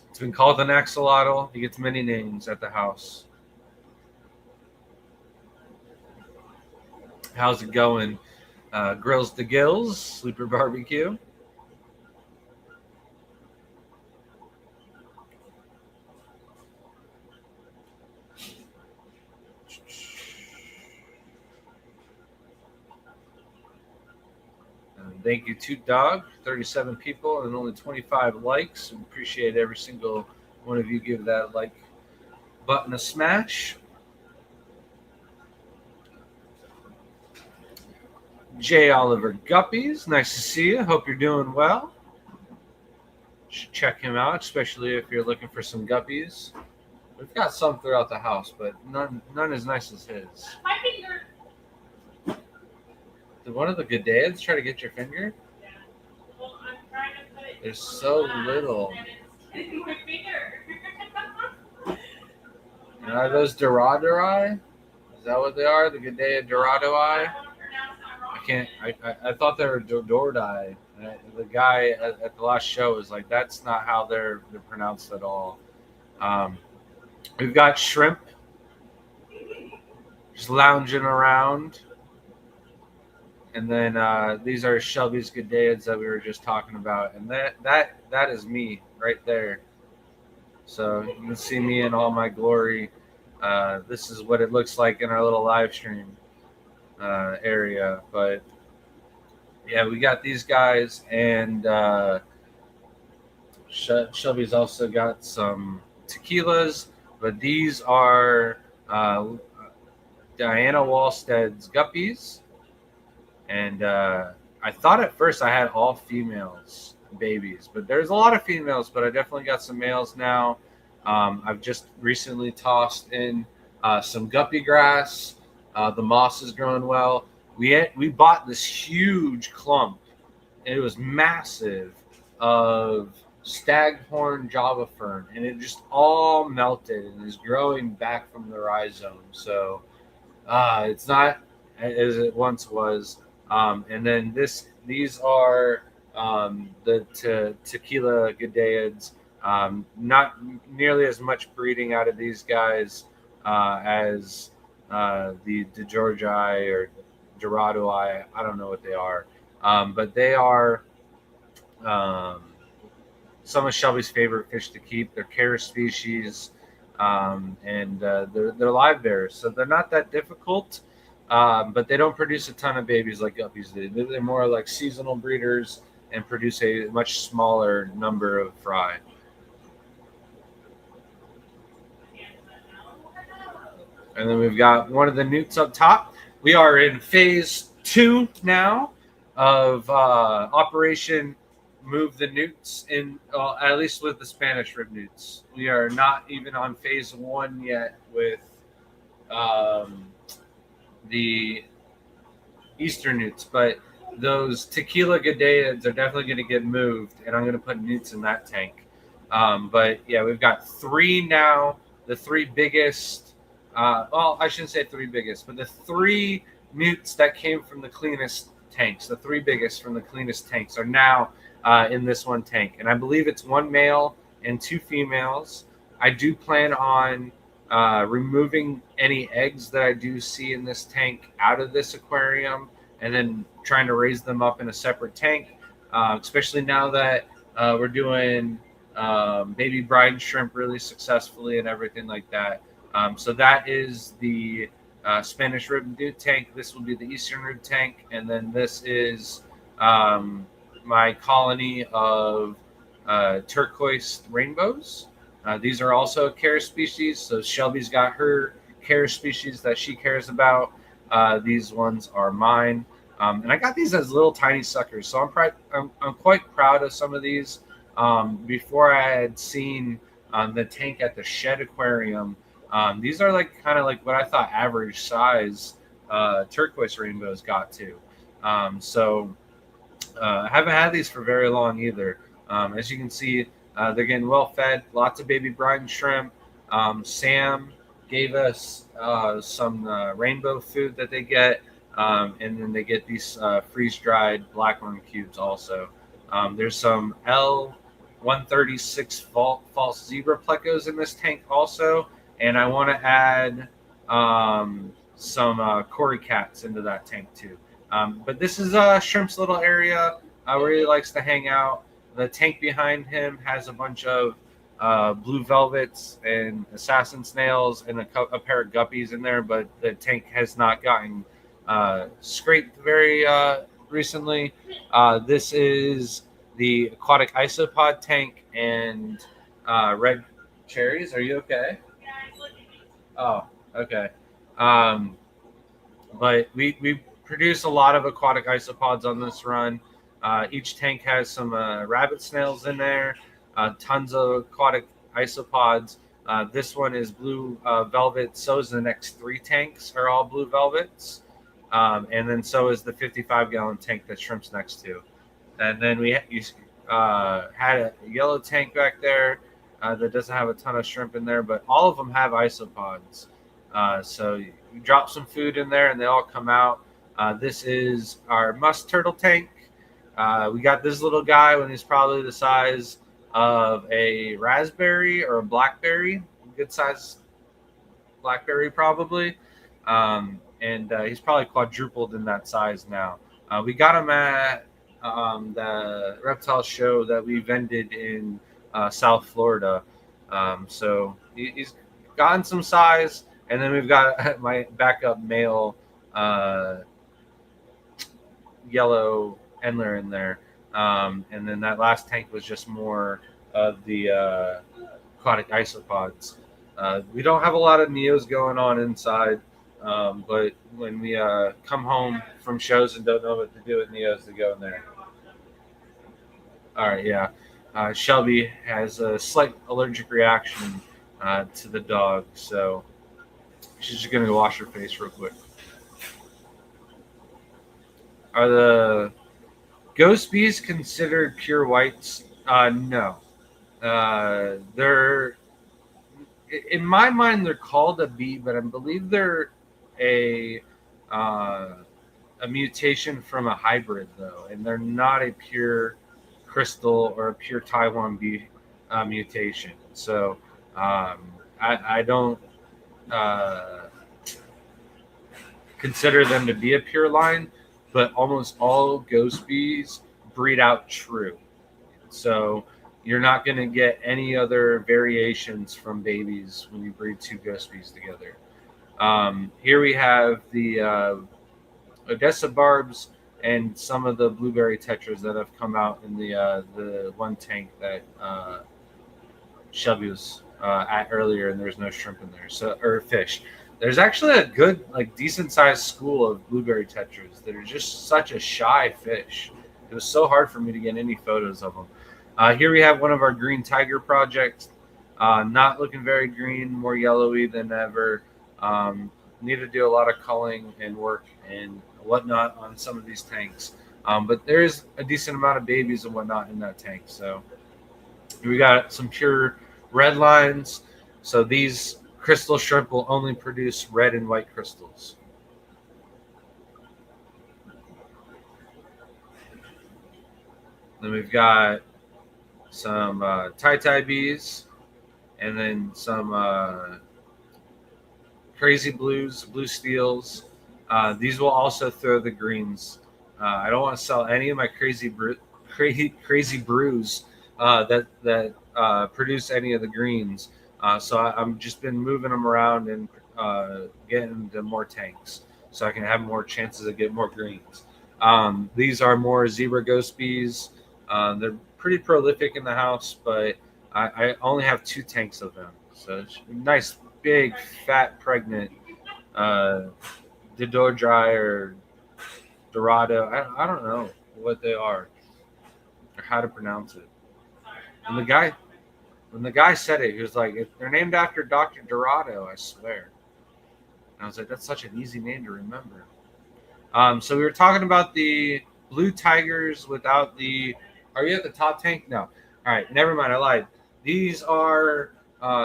It's been called an axolotl. He gets many names at the house. How's it going? Grills to Gills, Sleeper Barbecue. Thank you, Toot Dog. 37 people and only 25 likes. We appreciate every single one of you. Give that like button a smash. J. Oliver Guppies, nice to see you. Hope you're doing well. Should check him out, especially if you're looking for some guppies. We've got some throughout the house, but none as nice as his. My finger. Did one of the Gadads try to get your finger? Yeah. Well, I'm trying to put it. There's so little. And it's hitting my finger. And are those Doradoi? Is that what they are? The Gidea Doradoi? I can't. I thought they were Dordai. The guy at the last show was like, that's not how they're pronounced at all. Um, we've got shrimp just lounging around, and then these are Shelby's Gideads that we were just talking about, and that is me right there. So you can see me in all my glory. This is what it looks like in our little live stream area, but yeah, we got these guys, and Shelby's also got some tequilas, but these are Diana Wallstead's guppies, and I thought at first I had all females babies, but there's a lot of females, but I definitely got some males now. I've just recently tossed in some guppy grass. The moss is growing well. We bought this huge clump. It was massive of staghorn Java fern, and it just all melted and is growing back from the rhizome. So it's not as it once was. And then these are tequila Gideads. Not nearly as much breeding out of these guys as the DeGeorgii or Doradoi. I don't know what they are, but they are some of Shelby's favorite fish to keep. They're Charis species, and they're live bears, so they're not that difficult. But they don't produce a ton of babies like guppies do. They're more like seasonal breeders and produce a much smaller number of fry. And then we've got one of the newts up top. We are in phase 2 now of Operation Move the Newts, at least with the Spanish rib newts. We are not even on phase 1 yet with the Eastern newts, but those tequila Gideads are definitely going to get moved, and I'm going to put newts in that tank. But yeah, we've got 3 now. The 3 biggest. Well, I shouldn't say 3 biggest, but the 3 newts that came from the cleanest tanks, the 3 biggest from the cleanest tanks, are now in this one tank. And I believe it's 1 male and 2 females. I do plan on removing any eggs that I do see in this tank out of this aquarium, and then trying to raise them up in a separate tank, especially now that we're doing baby brine shrimp really successfully and everything like that. So that is the Spanish rib newt tank. This will be the Eastern rib tank. And then this is my colony of turquoise rainbows. These are also Charis species. So Shelby's got her Charis species that she cares about. These ones are mine. And I got these as little tiny suckers. So I'm quite proud of some of these. Before I had seen the tank at the Shed Aquarium, these are kind of like what I thought average size turquoise rainbows got to. So I haven't had these for very long either. As you can see, they're getting well fed, lots of baby brine shrimp. Sam gave us some rainbow food that they get, and then they get these freeze-dried blackhorn cubes also. There's some L136 false zebra plecos in this tank also. And I want to add some Cory cats into that tank too. But this is Shrimp's little area where he likes to hang out. The tank behind him has a bunch of blue velvets and assassin snails and a pair of guppies in there, but the tank has not gotten scraped very recently. This is the aquatic isopod tank and red cherries. Are you okay? Oh, okay. But we produce a lot of aquatic isopods on this run. Each tank has some rabbit snails in there, tons of aquatic isopods. This one is blue velvet. So is the next 3 tanks are all blue velvets. And then so is the 55-gallon tank that Shrimp's next to. And then we had a yellow tank back there. that doesn't have a ton of shrimp in there, but all of them have isopods. So you drop some food in there and they all come out. This is our musk turtle tank. We got this little guy when he's probably the size of a raspberry or a blackberry, good size blackberry probably. And he's probably quadrupled in that size now. We got him at the reptile show that we vended in South Florida. So he's gotten some size. And then we've got my backup male yellow Endler in there. And then that last tank was just more of the aquatic isopods. We don't have a lot of Neos going on inside. But when we come home from shows and don't know what to do with Neos, to go in there. All right, yeah. Shelby has a slight allergic reaction to the dog, so she's just going to go wash her face real quick. Are the ghost bees considered pure whites? No. They're, in my mind, they're called a bee, but I believe they're a mutation from a hybrid, though, and they're not a pure crystal or a pure Taiwan bee mutation. So I don't consider them to be a pure line, but almost all ghost bees breed out true. So you're not going to get any other variations from babies when you breed two ghost bees together. Here we have the Odessa barbs and some of the blueberry tetras that have come out in the one tank that Shelby was at earlier, and there's no shrimp in there, so or fish. There's actually a good, like, decent sized school of blueberry tetras that are just such a shy fish. It was so hard for me to get any photos of them. Here we have one of our green tiger projects. Not looking very green, more yellowy than ever. Need to do a lot of culling and work and whatnot on some of these tanks. But there's a decent amount of babies and whatnot in that tank. So we got some pure red lines. So these crystal shrimp will only produce red and white crystals. Then we've got some tie bees, and then some crazy blues, blue steels. These will also throw the greens. I don't want to sell any of my crazy brews that produce any of the greens. So I'm just been moving them around and getting to more tanks so I can have more chances of getting more greens. These are more zebra ghost bees. They're pretty prolific in the house, but I only have 2 tanks of them. So it's nice, big, fat, pregnant Dododri or Dorado. I don't know what they are or how to pronounce it. And when the guy said it, he was like, they're named after Dr. Dorado, I swear. And I was like, that's such an easy name to remember. So we were talking about the blue tigers without the... Are you at the top tank? No. All right, never mind. I lied. These are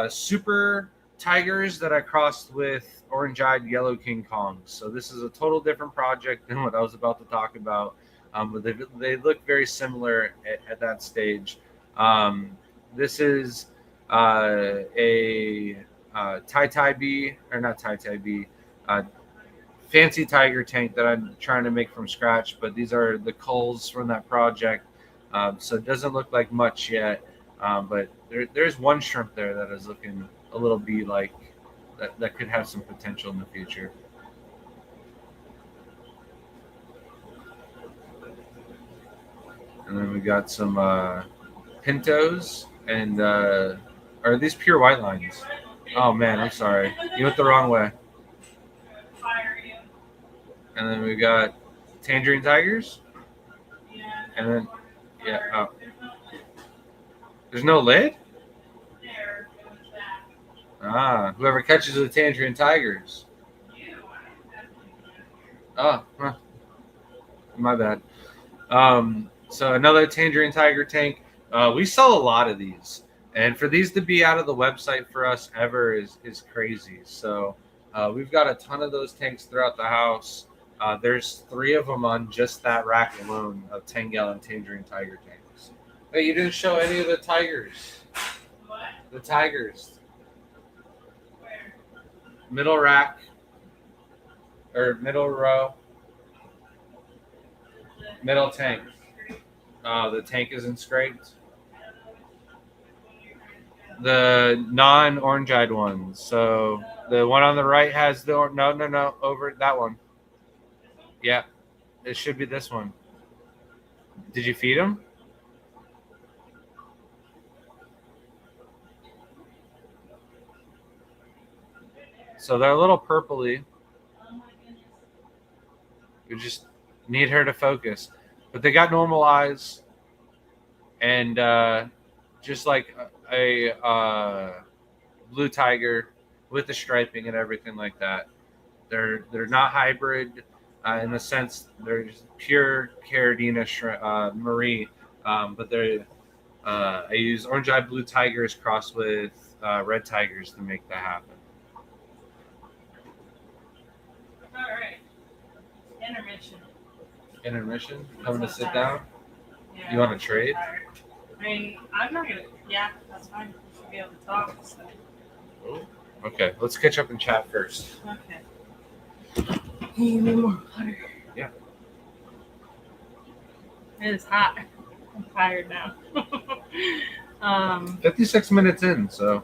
super tigers that I crossed with orange-eyed yellow King Kongs. So this is a total different project than what I was about to talk about. But they look very similar at that stage. This is a tie bee, or not tie bee, fancy tiger tank that I'm trying to make from scratch. But these are the culls from that project. So it doesn't look like much yet. But there's one shrimp there that is looking a little bee-like that could have some potential in the future. And then we got some pintos. And are these pure white lines? Oh man, I'm sorry. You went the wrong way. And then we got tangerine tigers. And then oh. There's no lid? Whoever catches the tangerine tigers. Oh, huh. My bad. So another tangerine tiger tank. We sell a lot of these, And for these to be out of the website for us ever is crazy. So we've got a ton of those tanks throughout the house. There's 3 of them on just that rack alone of 10-gallon Tangerine Tiger tanks. Hey, you didn't show any of the tigers. What? The tigers. Where? Middle rack. Or middle row. Middle tank. The tank isn't scraped. The non-orange-eyed ones. So the one on the right has the no, over that one. Yeah, it should be this one. Did you feed them? So they're a little purpley. Oh my goodness. We just need her to focus. But they got normal eyes. And just like a blue tiger with the striping and everything like that. They're not hybrid in the sense they're just pure Caridina Marie. But they're I use orange-eyed blue tigers crossed with red tigers to make that happen. All right. Intermission. Intermission? Coming to So sit tired. down? Yeah, You wanna I'm so trade? tired. I mean, I'm not gonna. Yeah, that's fine. We should be able to talk. So. Okay, let's catch up and chat first. Okay. You need more water. Yeah. It is hot. I'm tired now. 56 minutes in, so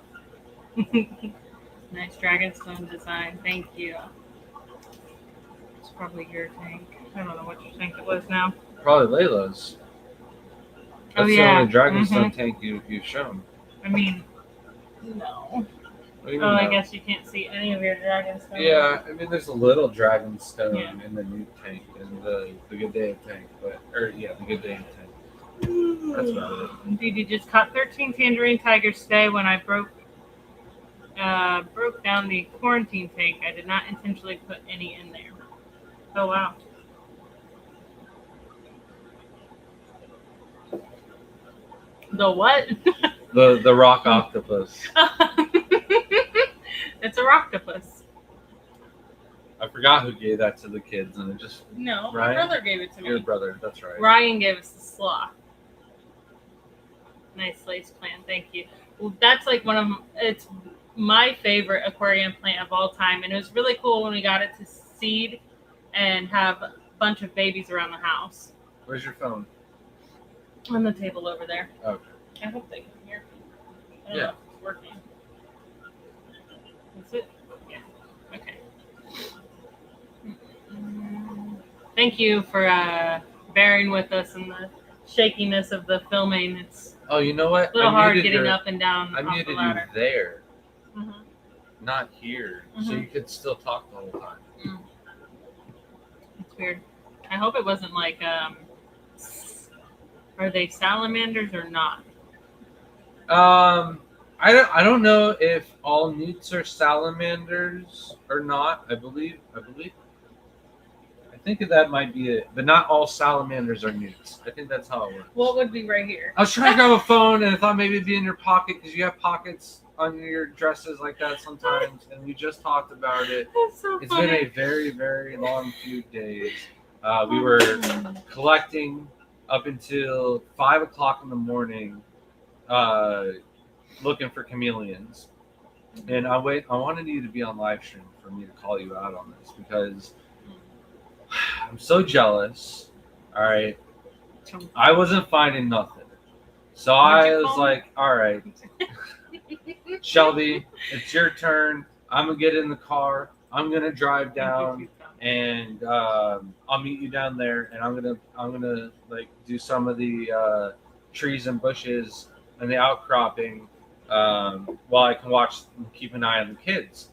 Nice Dragonstone design. Thank you. It's probably your tank. I don't know what you think it was now. probably Layla's. Oh, That's yeah. the only Dragonstone tank you've shown. I mean, no. What do you Oh, mean I no? guess you can't see any of your Dragonstone. Yeah, I mean, there's a little Dragonstone Yeah. in the new tank, in the Good Day tank, the Good Day tank. That's about it. Dude, you just caught 13 Tangerine Tigers today when I broke down the quarantine tank. I did not intentionally put any in there. Oh, wow. The what? The rock octopus. It's a rocktopus. I forgot who gave that to the kids, and it just No, my Ryan? brother gave it to your me. brother. That's right. Ryan gave us the sloth. Nice lace plant, thank you. Well, that's like it's my favorite aquarium plant of all time, and it was really cool when we got it to seed and have a bunch of babies around the house. Where's your phone? On the table over there. Okay. I hope they can hear me. I don't Yeah. know if it's working. Is it? Yeah. Okay. Thank you for bearing with us in the shakiness of the filming. It's Oh, you know what? a little I hard muted getting your- up and down I off the muted you ladder. there, Mhm. not here, so Mhm. you could still talk the whole time. It's weird. I hope it wasn't like are they salamanders or not? I don't know if all newts are salamanders or not. I believe. I think that might be it, but not all salamanders are newts. I think that's how it works. What would be right here? I was trying to grab a phone, and I thought maybe it'd be in your pocket because you have pockets on your dresses like that sometimes, and we just talked about it. That's so It's funny. been a very, very long few days. We were collecting up until 5 o'clock in the morning, looking for chameleons. And I wanted you to be on live stream for me to call you out on this because I'm so jealous. All right, I wasn't finding nothing, so I was like, all right, Shelby, it's your turn. I'm gonna get in the car. I'm gonna drive down, and I'll meet you down there. And I'm gonna like do some of the trees and bushes and the outcropping while I can watch and keep an eye on the kids.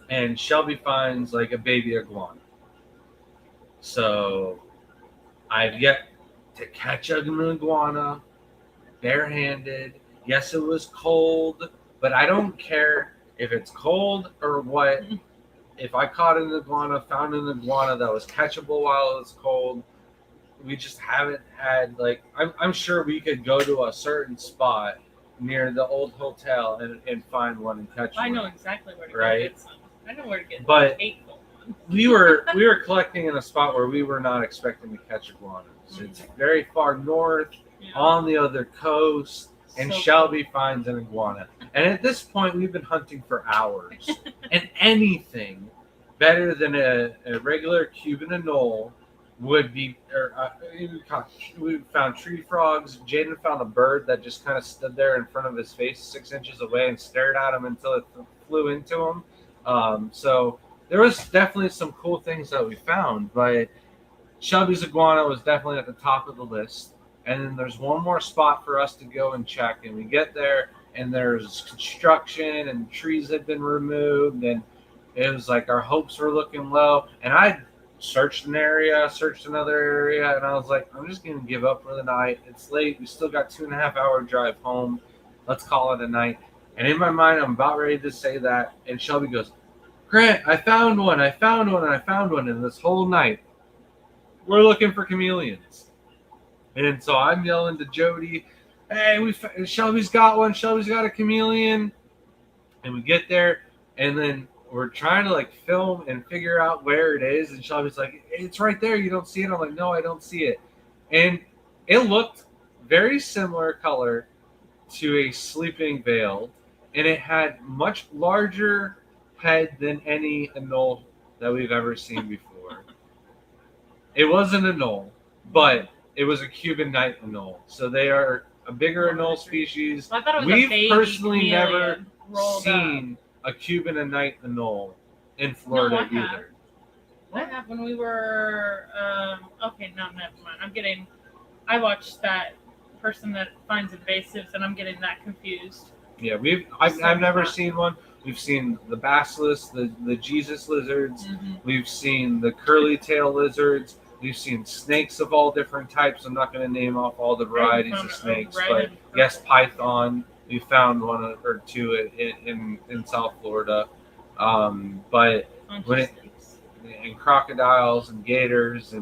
And Shelby finds like a baby iguana. So I've yet to catch an iguana barehanded. Yes, it was cold, but I don't care if it's cold or what. If I caught an iguana, found an iguana that was catchable while it was cold, we just haven't had like I'm sure we could go to a certain spot near the old hotel and find one and catch one. I know exactly where to go Right. get some. I know where to get But hateful ones. we were collecting in a spot where we were not expecting to catch iguanas. It's very far north Yeah. on the other coast, and So Shelby finds an iguana. And at this point, we've been hunting for hours, and anything better than a regular Cuban anole would be. We found tree frogs. Jaden found a bird that just kind of stood there in front of his face, 6 inches away, and stared at him until it flew into him. So there was definitely some cool things that we found, but Shelby's iguana was definitely at the top of the list. And then there's one more spot for us to go and check, and we get there, and there's construction, and trees had been removed, and it was like our hopes were looking low. And I searched an area, searched another area, and I was like, I'm just gonna give up for the night. It's late. We still got 2.5 hour drive home. Let's call it a night. And in my mind, I'm about ready to say that, and Shelby goes, Grant, I found one, I found one, and I found one. And this whole night, we're looking for chameleons. And so I'm yelling to Jody, hey, Shelby's got one. Shelby's got a chameleon. And we get there, and then we're trying to like film and figure out where it is. And Shelby's like, it's right there. You don't see it? I'm like, no, I don't see it. And it looked very similar color to a sleeping veil. And it had much larger head than any anole that we've ever seen before. It wasn't an anole, but it was a Cuban night anole. So they are a bigger anole species. I thought it was a We've baby personally chameleon never rolled seen a Cuban night anole in Florida I have. either. up. I have when we were okay, no, never mind. I watched that person that finds invasives, and I'm getting that confused. Yeah, I've never seen one. We've seen the basilisk, the Jesus lizards. Mm-hmm. We've seen the curly tail lizards. We've seen snakes of all different types. I'm not going to name off all the varieties of snakes, but yes, python. We found one or two in South Florida. But and crocodiles and gators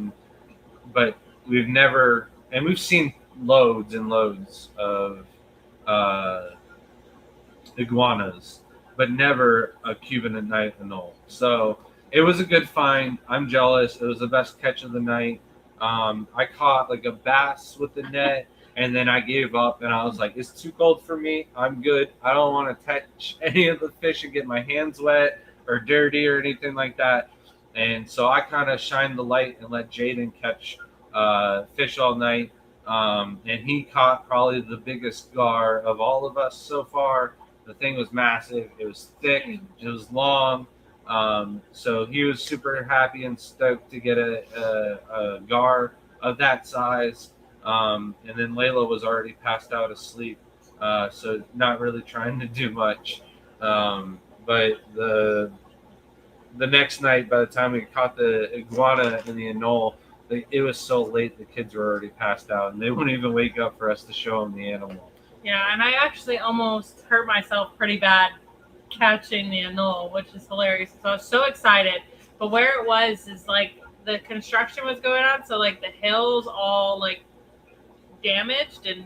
but we've never, and we've seen loads and loads of iguanas, but never a Cuban night anole. So it was a good find. I'm jealous. It was the best catch of the night. I caught like a bass with the net, and then I gave up, and I was like, it's too cold for me. I'm good. I don't want to touch any of the fish and get my hands wet or dirty or anything like that. And so I kind of shined the light and let Jaden catch fish all night. And he caught probably the biggest gar of all of us so far. The thing was massive. It was thick. It was long. So he was super happy and stoked to get a gar of that size. And then Layla was already passed out asleep, so not really trying to do much. But the next night, by the time we caught the iguana in the anole, it was so late the kids were already passed out, and they wouldn't even wake up for us to show them the animal. Yeah, and I actually almost hurt myself pretty bad catching the anole, which is hilarious. So I was so excited. But where it was is like the construction was going on, so like the hills all like damaged and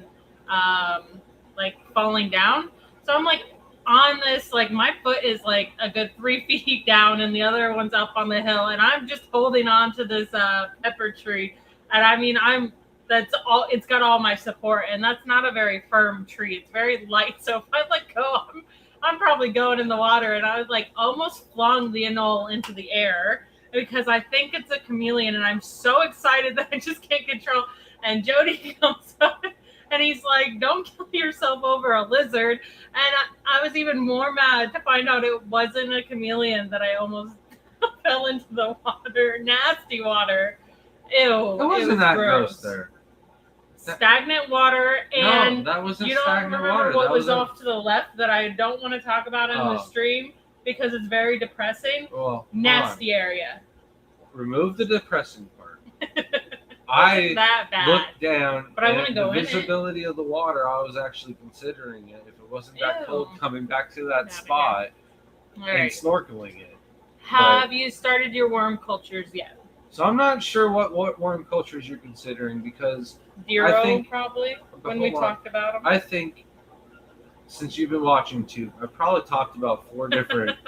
like falling down. So I'm like on this, like my foot is like a good 3 feet down and the other one's up on the hill, and I'm just holding on to this pepper tree. And I mean, that's all, it's got all my support, and that's not a very firm tree. It's very light. So if I let go, I'm probably going in the water. And I was like almost flung the anole into the air because I think it's a chameleon, and I'm so excited that I just can't control. And Jody comes up and he's like, don't kill yourself over a lizard. And I was even more mad to find out it wasn't a chameleon, that I almost fell into the water. Nasty water. Ew. It wasn't that gross there. Stagnant water, and no, that wasn't you don't stagnant remember water. what was off to the left that I don't want to talk about in the Oh. stream because it's very depressing. Well, Nasty area. Remove the depressing part. Wasn't that bad. Looked down, But I and wanna go the in it. visibility of the water, I was actually considering it if it wasn't that Ew. cold coming back to that Not spot All and right. snorkeling it. Have you started your worm cultures yet? So I'm not sure what worm cultures you're considering, because Zero, I think- probably, but when we hold on. talked about them. I think since you've been watching too, I've probably talked about 4 different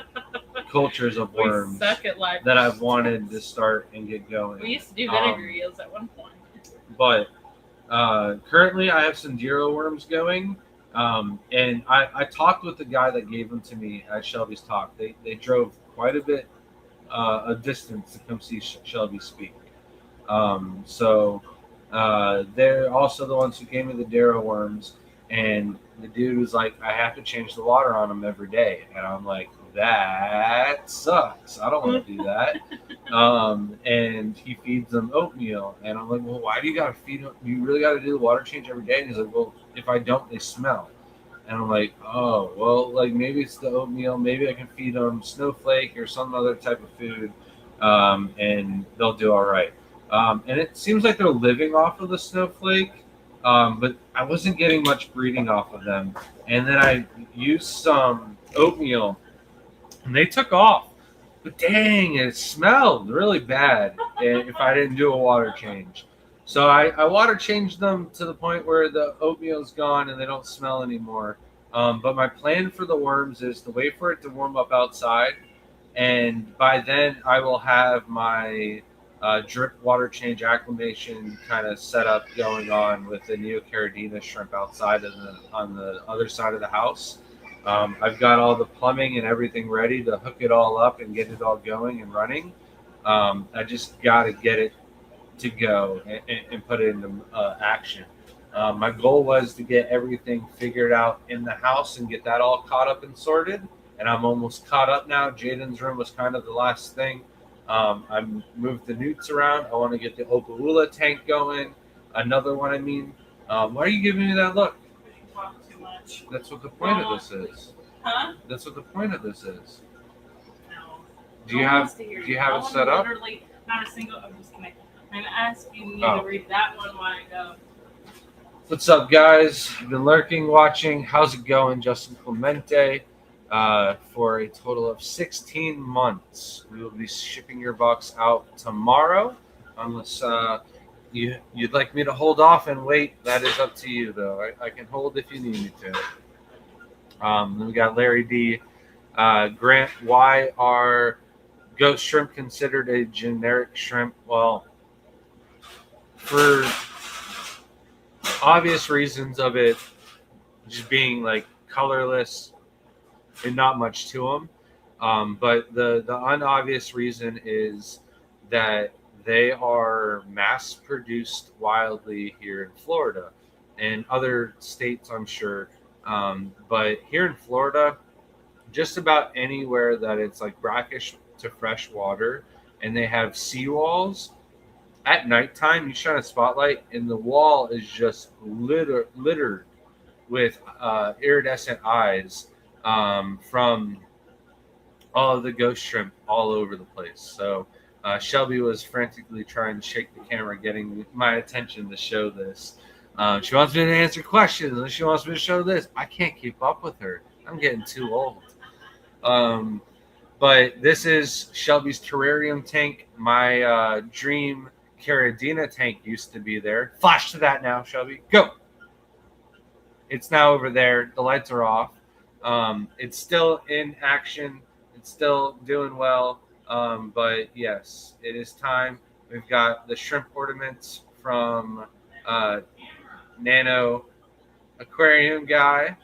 cultures of We worms suck at live. that I've wanted to start and get going. We used to do vinegar eels at one point. But currently, I have some Dero worms going. And I talked with the guy that gave them to me at Shelby's Talk. They drove quite a bit a distance to come see Shelby speak. So they're also the ones who gave me the Darrow worms. And the dude was like, I have to change the water on them every day. And I'm like, that sucks. I don't want to do that. And he feeds them oatmeal. And I'm like, well, why do you got to feed them? You really got to do the water change every day? And he's like, well, if I don't, they smell. And I'm like, oh, well, like maybe it's the oatmeal. Maybe I can feed them snowflake or some other type of food, and they'll do all right. And it seems like they're living off of the snowflake, but I wasn't getting much breeding off of them. And then I used some oatmeal, and they took off. But dang, it smelled really bad if I didn't do a water change. So I water changed them to the point where the oatmeal's gone and they don't smell anymore. But my plan for the worms is to wait for it to warm up outside. And by then I will have my drip water change acclimation kind of setup going on with the Neocaridina shrimp outside on the other side of the house. I've got all the plumbing and everything ready to hook it all up and get it all going and running. I just got to get it to go and put it into action. My goal was to get everything figured out in the house and get that all caught up and sorted. And I'm almost caught up now. Jaden's room was kind of the last thing. I moved the newts around. I want to get the Opaula tank going. Another one, I mean. Why are you giving me that look? You talk too much. That's what the point of this is. Huh? That's what the point of this is. No. Do you have it set up? Literally, not a single. I'm just kidding. I'm asking you Oh. to read that one while I go. What's up, guys? You've been lurking, watching. How's it going? Justin Clemente. For a total of 16 months. We will be shipping your box out tomorrow, unless you'd like me to hold off and wait. That is up to you, though. I can hold if you need me to. Then we got Larry D. Grant, why are ghost shrimp considered a generic shrimp? Well, for obvious reasons of it just being like colorless and not much to them. But the unobvious reason is that they are mass produced wildly here in Florida and other states, I'm sure. But here in Florida, just about anywhere that it's like brackish to fresh water and they have seawalls, at nighttime you shine a spotlight and the wall is just littered with iridescent eyes from all of the ghost shrimp all over the place. So Shelby was frantically trying to shake the camera, getting my attention to show this. She wants me to answer questions and she wants me to show this. I can't keep up with her. I'm getting too old. But this is Shelby's terrarium tank. My dream Caridina tank used to be there. Flash to that now, Shelby. Go. It's now over there. The lights are off. It's still in action. It's still doing well. But yes, it is time. We've got the shrimp ornaments from Nano Aquarium guy.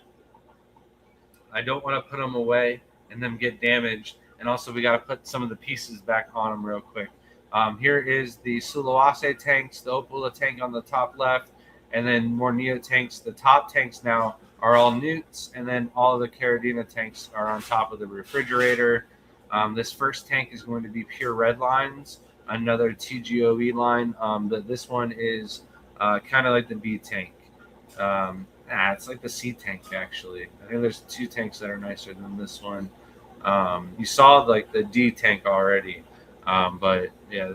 I don't want to put them away and them get damaged. And also we got to put some of the pieces back on them real quick. Here is the Sulawesi tanks, the Opaula tank on the top left, and then more Neo tanks. The top tanks now are all newts, and then all of the Caridina tanks are on top of the refrigerator. This first tank is going to be pure red lines, another TGOE line. This one is kind of like the B tank. It's like the C tank, actually. I think there's 2 tanks that are nicer than this one. You saw like the D tank already. But yeah,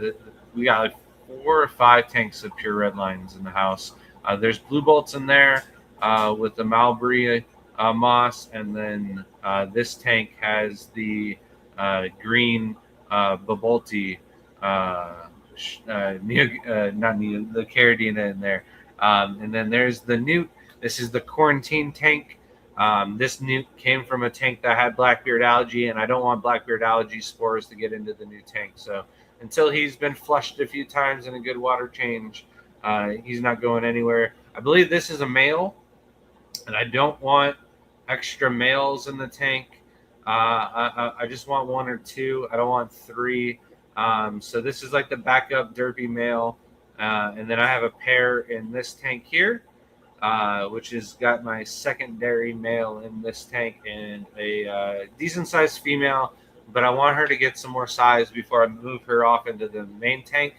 we got like 4 or 5 tanks of pure red lines in the house. There's blue bolts in there with the Malbury moss, and then this tank has the green Babolti, not Neo, the Caridina in there. And then there's the newt. This is the quarantine tank. This newt came from a tank that had blackbeard algae, and I don't want blackbeard algae spores to get into the new tank. So until he's been flushed a few times in a good water change, he's not going anywhere. I believe this is a male, and I don't want extra males in the tank. I just want one or two. I don't want three. So this is like the backup derpy male. And then I have a pair in this tank here, which has got my secondary male in this tank and a decent sized female. But I want her to get some more size before I move her off into the main tank.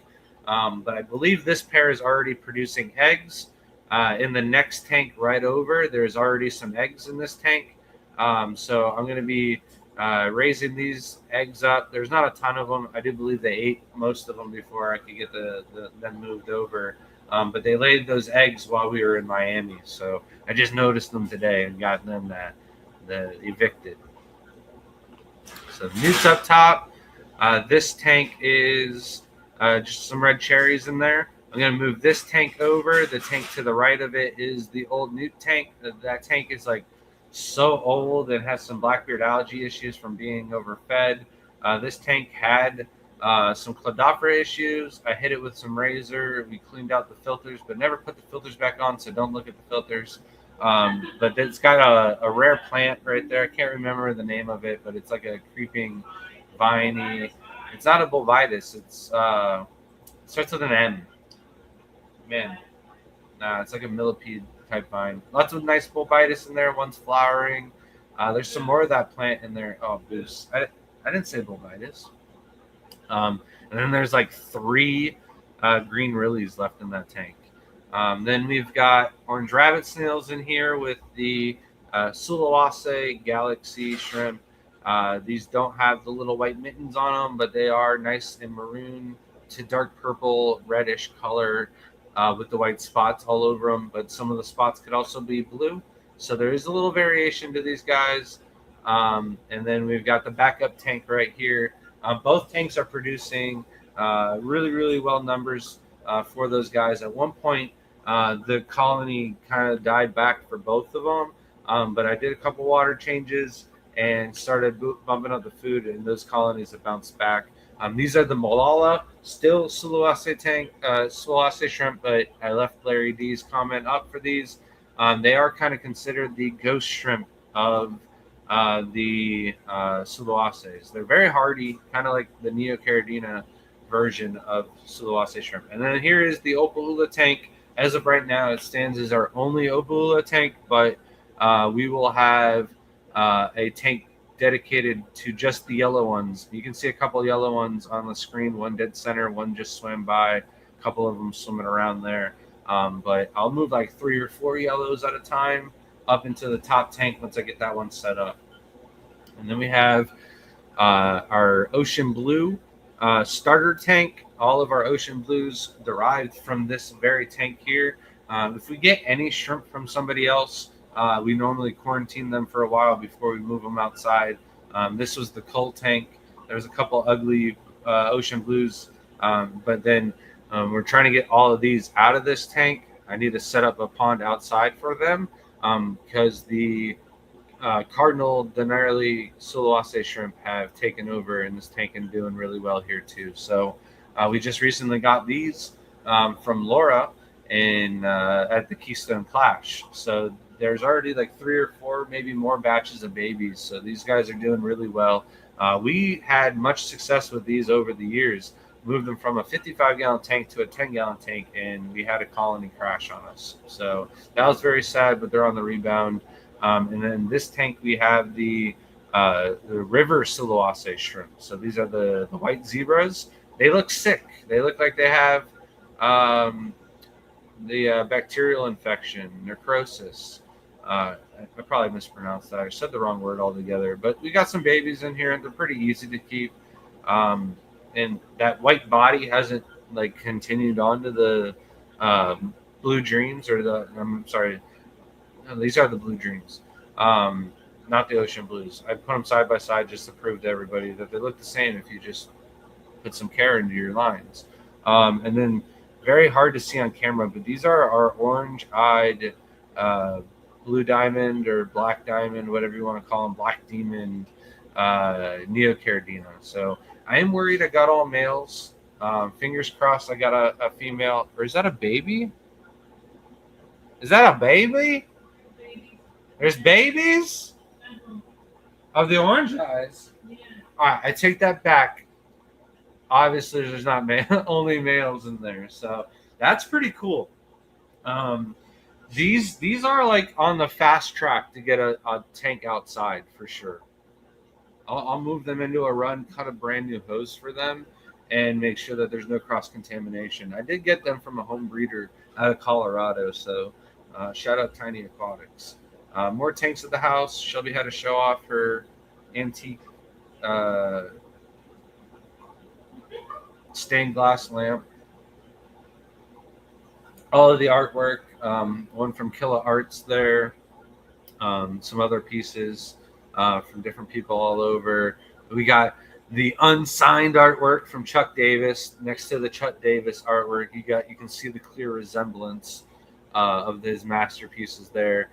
But I believe this pair is already producing eggs. In the next tank right over, there's already some eggs in this tank. So I'm going to be raising these eggs up. There's not a ton of them. I do believe they ate most of them before I could get them moved over. But they laid those eggs while we were in Miami. So I just noticed them today and got them evicted. So newts up top. This tank is just some red cherries in there. I'm going to move this tank over. The tank to the right of it is the old newt tank. That tank is like so old and has some blackbeard algae issues from being overfed. This tank had some Cladophora issues. I hit it with some razor. We cleaned out the filters, but never put the filters back on, so don't look at the filters. But it's got a rare plant right there. I can't remember the name of it, but it's like a creeping viney. It's not a bovitis. It starts with an M. Man, nah, it's like a millipede type vine. Lots of nice bovitis in there. One's flowering. There's some more of that plant in there. Oh, boost. I didn't say bovitis. And then there's like 3 green rillies left in that tank. Then we've got orange rabbit snails in here with the Sulawesi Galaxy shrimp. These don't have the little white mittens on them, but they are nice and maroon to dark purple, reddish color. With the white spots all over them, but some of the spots could also be blue. So there is a little variation to these guys. And then we've got the backup tank right here. Both tanks are producing really, really well numbers for those guys. At one point, the colony kind of died back for both of them, but I did a couple water changes and started bumping up the food, and those colonies have bounced back. These are the Molala, still Sulawesi shrimp, but I left Larry D's comment up for these. They are kind of considered the ghost shrimp of the Sulawesis. They're very hardy, kind of like the Neocaridina version of Sulawesi shrimp. And then here is the Opaula tank. As of right now, it stands as our only Opaula tank, but we will have a tank dedicated to just the yellow ones. You can see a couple yellow ones on the screen, one dead center, one just swam by, a couple of them swimming around there. But I'll move like 3 or 4 yellows at a time up into the top tank once I get that one set up. And then we have our ocean blue starter tank. All of our ocean blues derived from this very tank here. If we get any shrimp from somebody else, we normally quarantine them for a while before we move them outside. This was the cull tank. There's a couple ugly ocean blues, but then we're trying to get all of these out of this tank. I need to set up a pond outside for them because the cardinal Denarli Sulawesi shrimp have taken over in this tank and doing really well here too. So we just recently got these from Laura at the Keystone Clash. So there's already like 3 or 4, maybe more batches of babies. So these guys are doing really well. We had much success with these over the years. Moved them from a 55-gallon tank to a 10-gallon tank, and we had a colony crash on us. So that was very sad, but they're on the rebound. And then this tank, we have the river Sulawesi shrimp. So these are the white zebras. They look sick. They look like they have the bacterial infection, necrosis. I probably mispronounced that. I said the wrong word altogether. But we got some babies in here. They're pretty easy to keep. And that white body hasn't like continued on to the blue dreams or I'm sorry. No, these are the blue dreams, not the ocean blues. I put them side by side just to prove to everybody that they look the same if you just put some care into your lines. And then very hard to see on camera, but these are our orange-eyed blue diamond or black diamond, whatever you want to call them, black demon, Neocaridina. So I am worried I got all males. Fingers crossed I got a female. Or is that a baby? Is that a baby? There's babies of the orange eyes. All right, I take that back. Obviously, there's not only males in there, so that's pretty cool. These are like on the fast track to get a tank outside for sure. I'll move them into a run, cut a brand new hose for them, and make sure that there's no cross contamination. I did get them from a home breeder out of Colorado, so shout out Tiny Aquatics. More tanks at the house. Shelby had to show off her antique stained glass lamp. All of the artwork, one from Killa Arts there, some other pieces from different people all over. We got the unsigned artwork from Chuck Davis. Next to the Chuck Davis artwork, you can see the clear resemblance of his masterpieces there.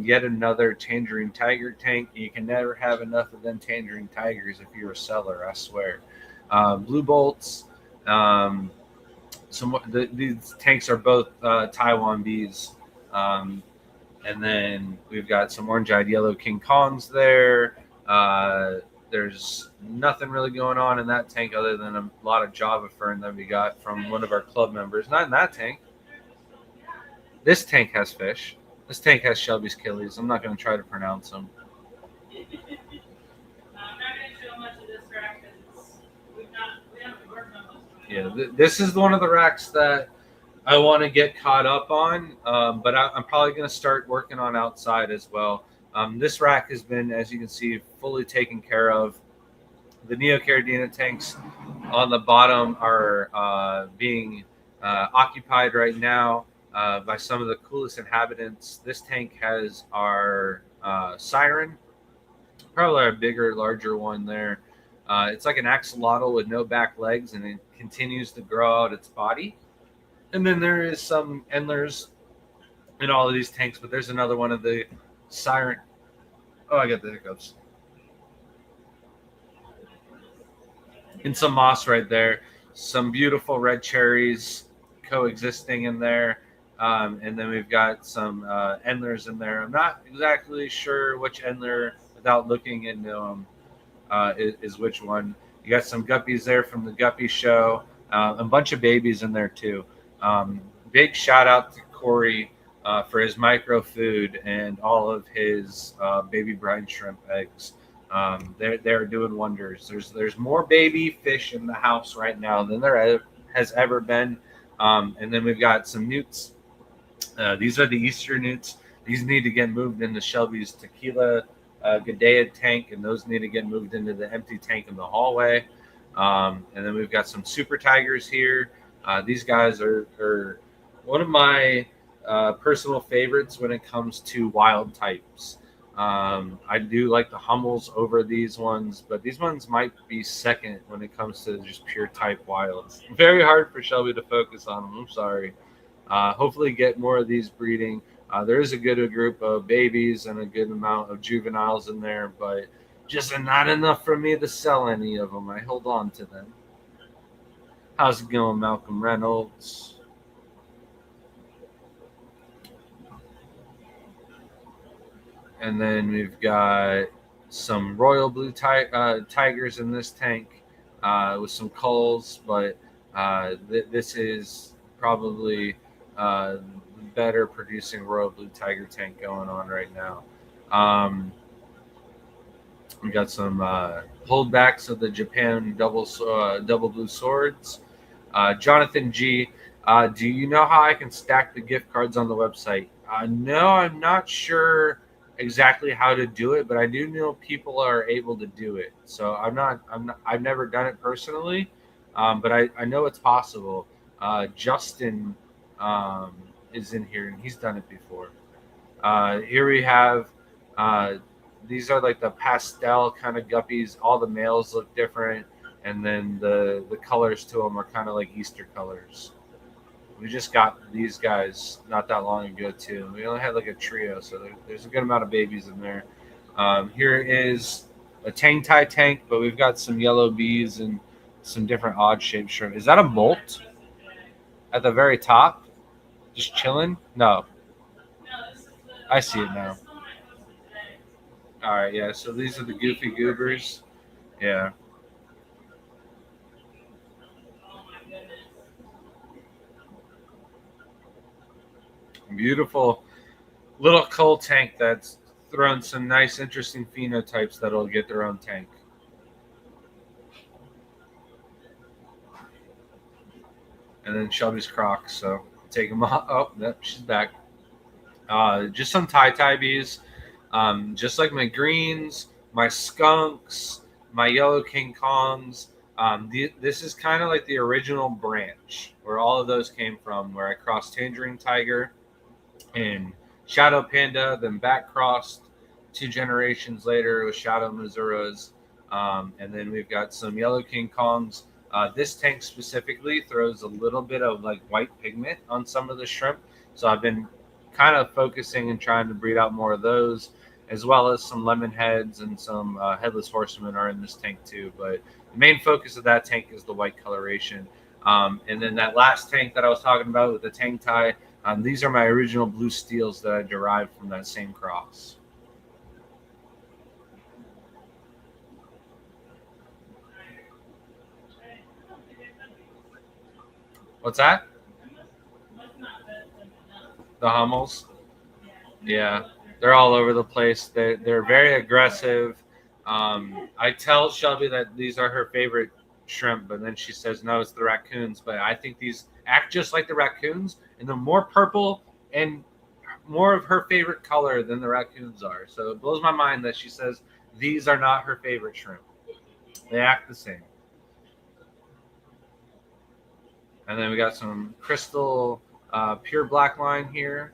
Yet another Tangerine Tiger tank. You can never have enough of them Tangerine Tigers if you're a seller, I swear. Blue bolts. These tanks are both Taiwan bees. And then we've got some orange-eyed yellow King Kongs there. There's nothing really going on in that tank other than a lot of Java fern that we got from one of our club members. Not in that tank. This tank has fish. This tank has Shelby's Killies. I'm not going to try to pronounce them. I'm not going to show much of this rack because we haven't worked on most of it. Yeah, this is one of the racks that I want to get caught up on, but I'm probably going to start working on outside as well. This rack has been, as you can see, fully taken care of. The Neocaridina tanks on the bottom are being occupied right now by some of the coolest inhabitants. This tank has our siren, probably our bigger, larger one there. It's like an axolotl with no back legs, and it continues to grow out its body. And then there is some endlers in all of these tanks, but there's another one of the siren. Oh, I got the hiccups. And some moss right there. Some beautiful red cherries coexisting in there. And then we've got some endlers in there. I'm not exactly sure which endler, without looking into them, is which one. You got some guppies there from the Guppy Show. A bunch of babies in there too. Big shout out to Corey for his micro food and all of his baby brine shrimp eggs. They're doing wonders. There's more baby fish in the house right now than there has ever been. And then we've got some newts. These are the Easter newts. These need to get moved into Shelby's tequila Gadea tank, and those need to get moved into the empty tank in the hallway. And then we've got some super tigers here. These guys are one of my personal favorites when it comes to wild types. I do like the Hummels over these ones, but these ones might be second when it comes to just pure type wilds. Very hard for Shelby to focus on them. I'm sorry. Hopefully get more of these breeding. There is a good group of babies and a good amount of juveniles in there, but just not enough for me to sell any of them. I hold on to them. How's it going, Malcolm Reynolds? And then we've got some royal blue tigers in this tank with some culls, but this is probably the better producing royal blue tiger tank going on right now. We got some holdbacks of the Japan double blue swords. Jonathan G, do you know how I can stack the gift cards on the website? No, I'm not sure exactly how to do it, but I do know people are able to do it. So I've never done it personally, but I know it's possible. Justin is in here and he's done it before. Here we have these are like the pastel kind of guppies. All the males look different, and then the colors to them are kind of like Easter colors. We just got these guys not that long ago too. We only had like a trio, so there's a good amount of babies in there. Here is a Tang Tai tank, but we've got some yellow bees and some different odd shaped shrimp. Is that a molt at the very top? Just chilling? No. I see it now. All right, yeah. So these are the goofy goobers. Yeah. Beautiful little coal tank that's thrown some nice, interesting phenotypes that'll get their own tank. And then Shelby's Crocs, so take them off. Oh, yep, she's back. Just some tie bees, just like my greens, my skunks, my yellow King Kongs. This is kind of like the original branch where all of those came from, where I crossed Tangerine Tiger and Shadow Panda, then back crossed 2 generations later with Shadow Mizuras. And then we've got some yellow King Kongs. This tank specifically throws a little bit of like white pigment on some of the shrimp. So I've been kind of focusing and trying to breed out more of those, as well as some lemon heads and some headless horsemen are in this tank too. But the main focus of that tank is the white coloration. And then that last tank that I was talking about with the Tang Tai, these are my original blue steels that I derived from that same cross. What's that? The Hummels? Yeah, they're all over the place. They're very aggressive. I tell Shelby that these are her favorite shrimp, but then she says no, it's the raccoons. But I think these act just like the raccoons, and they're more purple and more of her favorite color than the raccoons are. So it blows my mind that she says these are not her favorite shrimp. They act the same. And then we got some crystal pure black line here.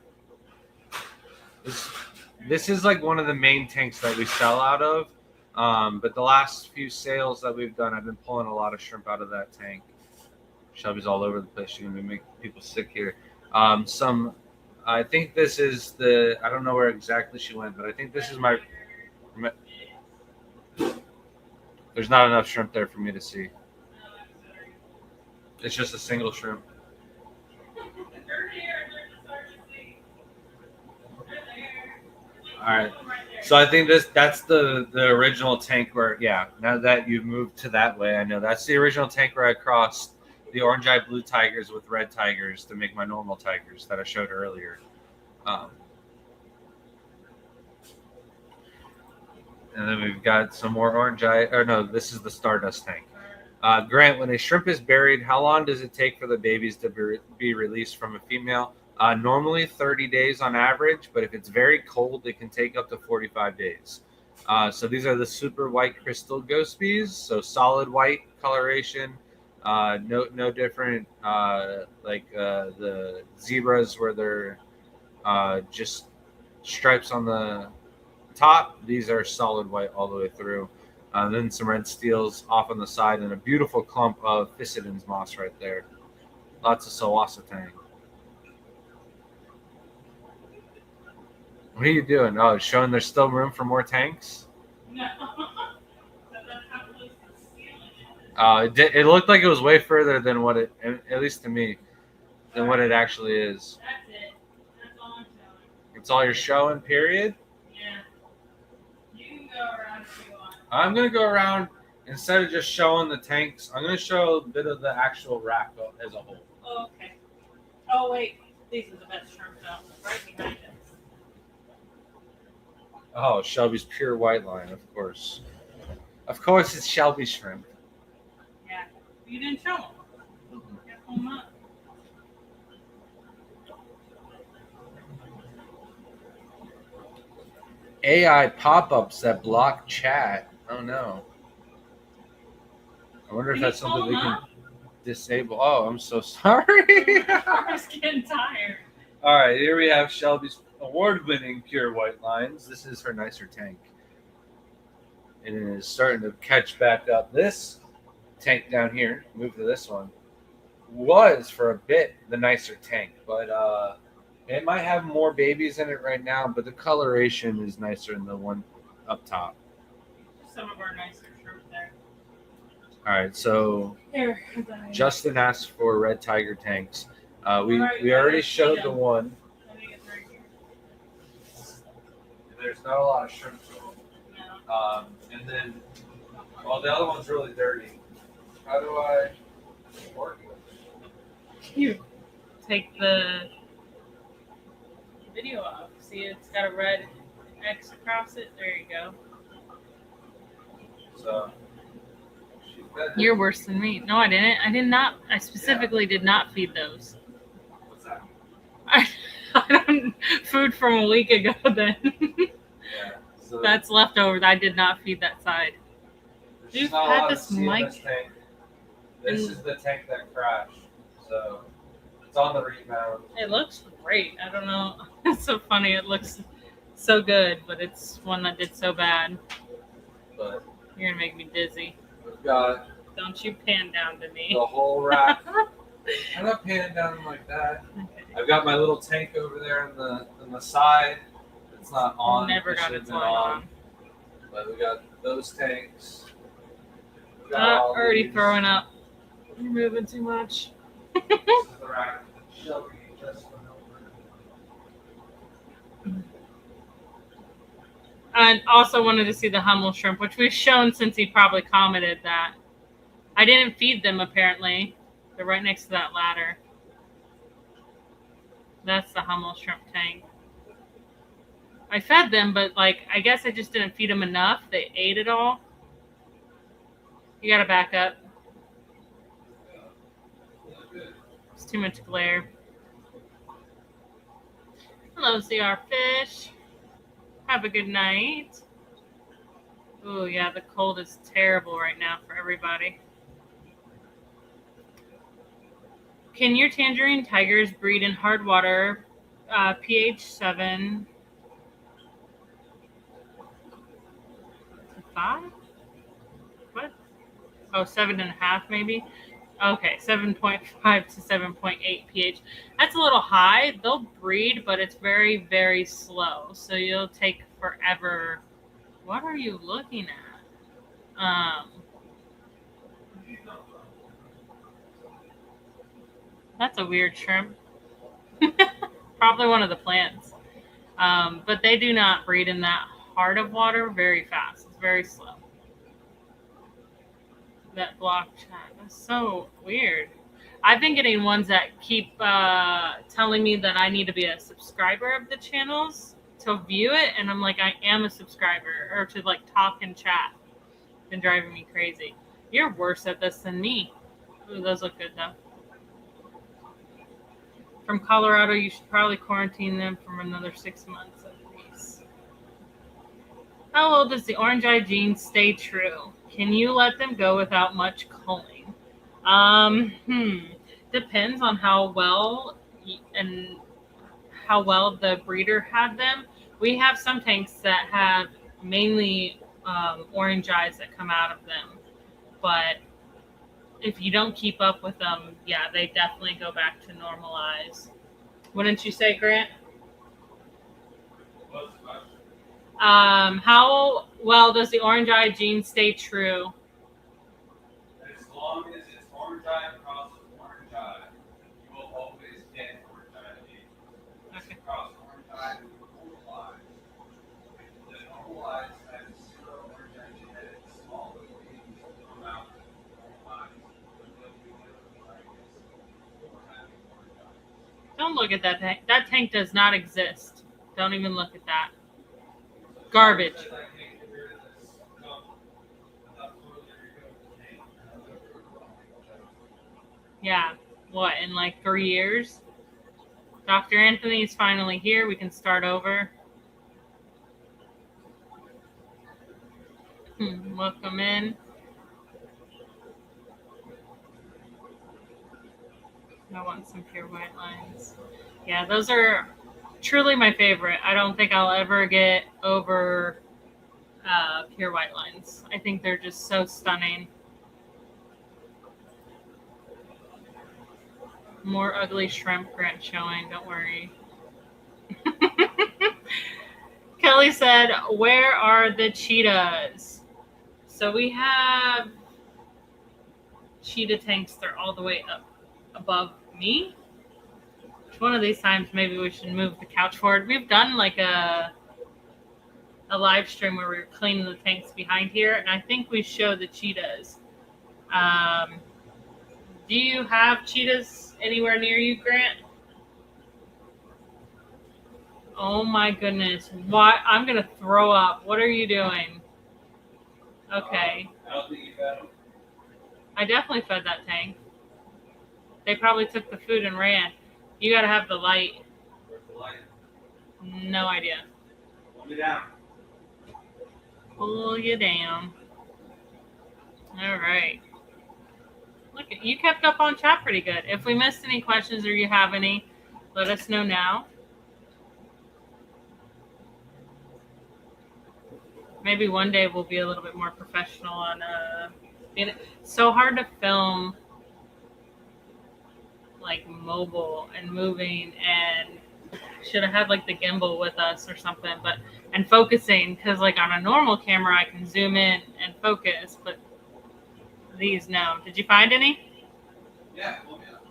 This is like one of the main tanks that we sell out of. But the last few sales that we've done, I've been pulling a lot of shrimp out of that tank. Shelby's all over the place. She's going to be making people sick here. I think this is I don't know where exactly she went, but I think this is my, there's not enough shrimp there for me to see. It's just a single shrimp. All right. So I think that's the original tank where, yeah, now that you've moved to that way, I know that's the original tank where I crossed the orange eye blue tigers with red tigers to make my normal tigers that I showed earlier. And then we've got some more orange eye, or no, this is the Stardust tank. Grant, when a shrimp is buried, how long does it take for the babies to be released from a female? Normally 30 days on average, but if it's very cold, it can take up to 45 days. So these are the super white crystal ghost bees. So solid white coloration, no different like the zebras where they're just stripes on the top. These are solid white all the way through. Then some red steels off on the side and a beautiful clump of Physidens moss right there. Lots of Sawasa tang. What are you doing? Oh, showing there's still room for more tanks? No. It looked like it was way further than what it, at least to me, than what it actually is. That's it. That's all I'm showing. It's all you're showing, period? Yeah. You can go around if you want. I'm going to go around, instead of just showing the tanks, I'm going to show a bit of the actual rack as a whole. Oh, okay. Oh, wait. These are the best shrimp, though. Right behind us. Oh, Shelby's pure white line, of course. Of course, it's Shelby shrimp. Yeah. You didn't show them. You pull them up. AI pop-ups that block chat. Oh no. I wonder if that's something we can disable. Oh, I'm so sorry. I was getting tired. All right, here we have Shelby's award-winning pure white lines. This is her nicer tank. And it is starting to catch back up. This tank down here, move to this one. was for a bit the nicer tank, but it might have more babies in it right now, but the coloration is nicer than the one up top. Some of our nicer shrimp there. All right, so Here. Justin asked for red tiger tanks. We Alright, we already I showed see the them. one. I think it's right here. There's not a lot of shrimp to them. No. And then, well, the other one's really dirty. How do I work with it? You take the video off. See, it's got a red X across it. There you go. So, she's been. You're worse than me. No, I didn't. I did not. I specifically did not feed those. What's that? I don't. Food from a week ago. Then Yeah. So that's leftovers. I did not feed that side. there's You've not a had lot to this see in mic- this tank. This is the tank that crashed. So it's on the rebound. It looks great. I don't know. It's so funny. It looks so good, but it's one that did so bad. But You're gonna make me dizzy. we've got Don't you pan down to me. the whole rack. I'm not panning down like that. Okay. I've got my little tank over there on the side. It's not on. Never It got should've its been light on. But we got those tanks. We got all Already these. throwing up. You're moving too much. This is the rack that Shelby just went over. I also wanted to see the Hummel shrimp, which we've shown since he probably commented that. I didn't feed them, apparently. They're right next to that ladder. That's the Hummel shrimp tank. I fed them, but, like, I guess I just didn't feed them enough. They ate it all. You gotta back up. It's too much glare. Hello, CR Fish. Have a good night. Oh, yeah, the cold is terrible right now for everybody. Can your tangerine tigers breed in hard water, pH 7 to 5? What? Oh, 7.5 maybe? Okay, 7.5 to 7.8 pH. That's a little high. They'll breed, but it's very, very slow. So you'll take forever. What are you looking at? That's a weird shrimp. Probably one of the plants. But they do not breed in that hard of water very fast. It's very slow. That block chat. That's so weird. I've been getting ones that keep telling me that I need to be a subscriber of the channels to view it, and I'm like, I am a subscriber, or to like talk and chat. Been driving me crazy. You're worse at this than me. Ooh, those look good though. From Colorado, you should probably quarantine them for another 6 months at least. How old does the orange-eye gene stay true? Can you let them go without much culling? Depends on how well the breeder had them. We have some tanks that have mainly orange eyes that come out of them, but if you don't keep up with them, yeah, they definitely go back to normal eyes. Wouldn't you say, Grant? How well does the orange eye gene stay true? As long as it's orange eye across orange eye, you will always get orange eye genes. Okay. Across orange eye and normal eyes. The normal eyes have zero orange eye genetics. All those babies will come out with normal eyes. But they'll be heterozygous for having orange eyes. Don't look at that tank. That tank does not exist. Don't even look at that. Garbage. Yeah. What, in like 3 years? Dr. Anthony's finally here. We can start over. Welcome in. I want some pure white lines. Yeah, those are truly my favorite. I don't think I'll ever get over pure white lines. I think they're just so stunning. More ugly shrimp Grant showing. Don't worry. Kelly said, "Where are the cheetahs?" So we have cheetah tanks. They're all the way up above me. One of these times, maybe we should move the couch forward. We've done like a live stream where we were cleaning the tanks behind here, and I think we show the cheetahs. Do you have cheetahs anywhere near you, Grant? Oh my goodness. What? I'm going to throw up. What are you doing? Okay. I don't think you fed them. I definitely fed that tank. They probably took the food and ran. You got to have the light. Where's the light? No idea. Pull me down. Pull you down. All right. Look, you kept up on chat pretty good. If we missed any questions or you have any, let us know now. Maybe one day we'll be a little bit more professional on being. It's so hard to film like mobile and moving, and should have had like the gimbal with us or something, but and focusing, because like on a normal camera I can zoom in and focus, but these no. Did you find any? Yeah, pull me up.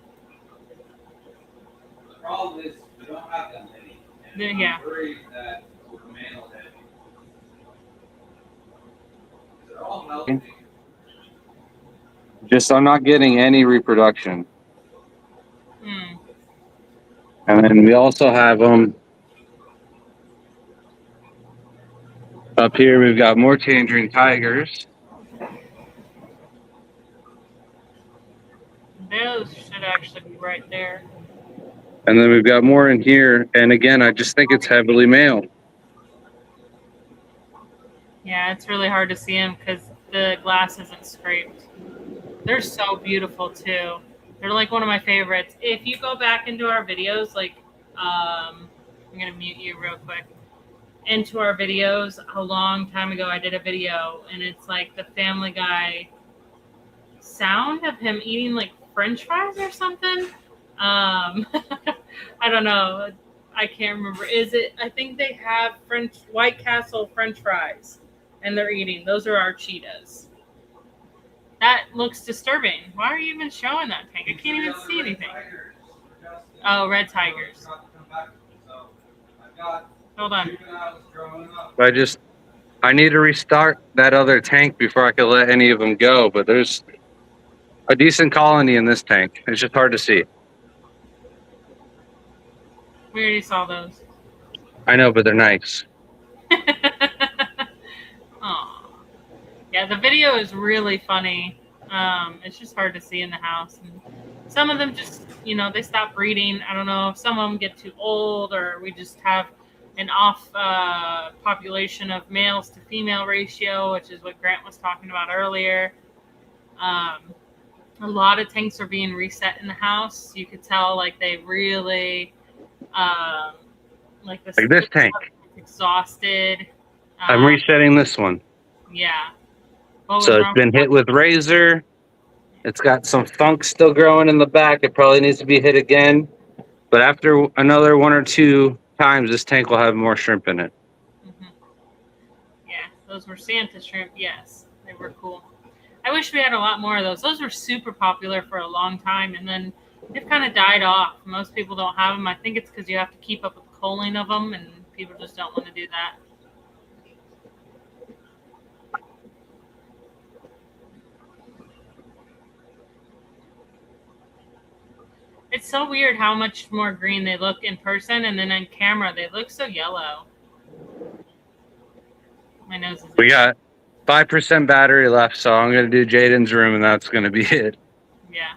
The problem is we don't have that many. And Yeah. I'm worried that we're male heavy. They're all healthy. Just I'm not getting any reproduction. Hmm. And then we also have them up here. We've got more tangerine tigers. Those should actually be right there. And then we've got more in here. And again, I just think it's heavily male. Yeah, it's really hard to see them because the glass isn't scraped. They're so beautiful too. They're like one of my favorites. If you go back into our videos, like, I'm gonna mute you real quick. Into our videos, a long time ago, I did a video, and it's like the Family Guy sound of him eating like French fries or something. I don't know. I can't remember. I think they have White Castle French fries, and they're eating. Those are our cheetahs. That looks disturbing. Why are you even showing that tank? I can't even see anything. Oh, red tigers. Hold on. I need to restart that other tank before I can let any of them go. But there's a decent colony in this tank. It's just hard to see. We already saw those. I know, but they're nice. Aw. Yeah, the video is really funny. It's just hard to see in the house. And some of them just, they stop breeding. I don't know if some of them get too old, or we just have an off population of males to female ratio, which is what Grant was talking about earlier. A lot of tanks are being reset in the house. You could tell, like, they really, like this tank. Exhausted. I'm resetting this one. Yeah. So it's been hit with razor. It's got some funk still growing in the back. It probably needs to be hit again. But after another 1 or 2 times, this tank will have more shrimp in it. Mm-hmm. Yeah, those were Santa shrimp. Yes, they were cool. I wish we had a lot more of those. Those were super popular for a long time, and then they've kind of died off. Most people don't have them. I think it's because you have to keep up with culling of them, and people just don't want to do that. It's so weird how much more green they look in person, and then on camera they look so yellow. My nose is. We got 5% battery left, so I'm going to do Jaden's room, and that's going to be it. Yeah.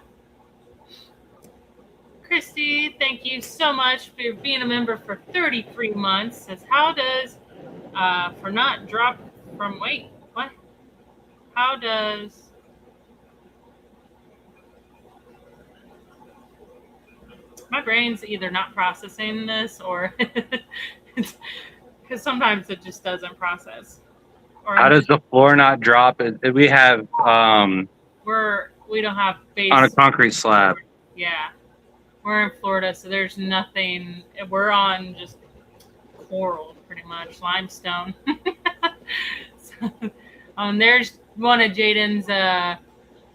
Christy, thank you so much for being a member for 33 months. Says, how does, for not drop from weight, what? How does, my brain's either not processing this or, because sometimes it just doesn't process. Or How does the floor not drop? We have we don't have base on a concrete slab. Yeah. We're in Florida, so there's nothing. We're on just coral, pretty much limestone. So, there's one of Jaden's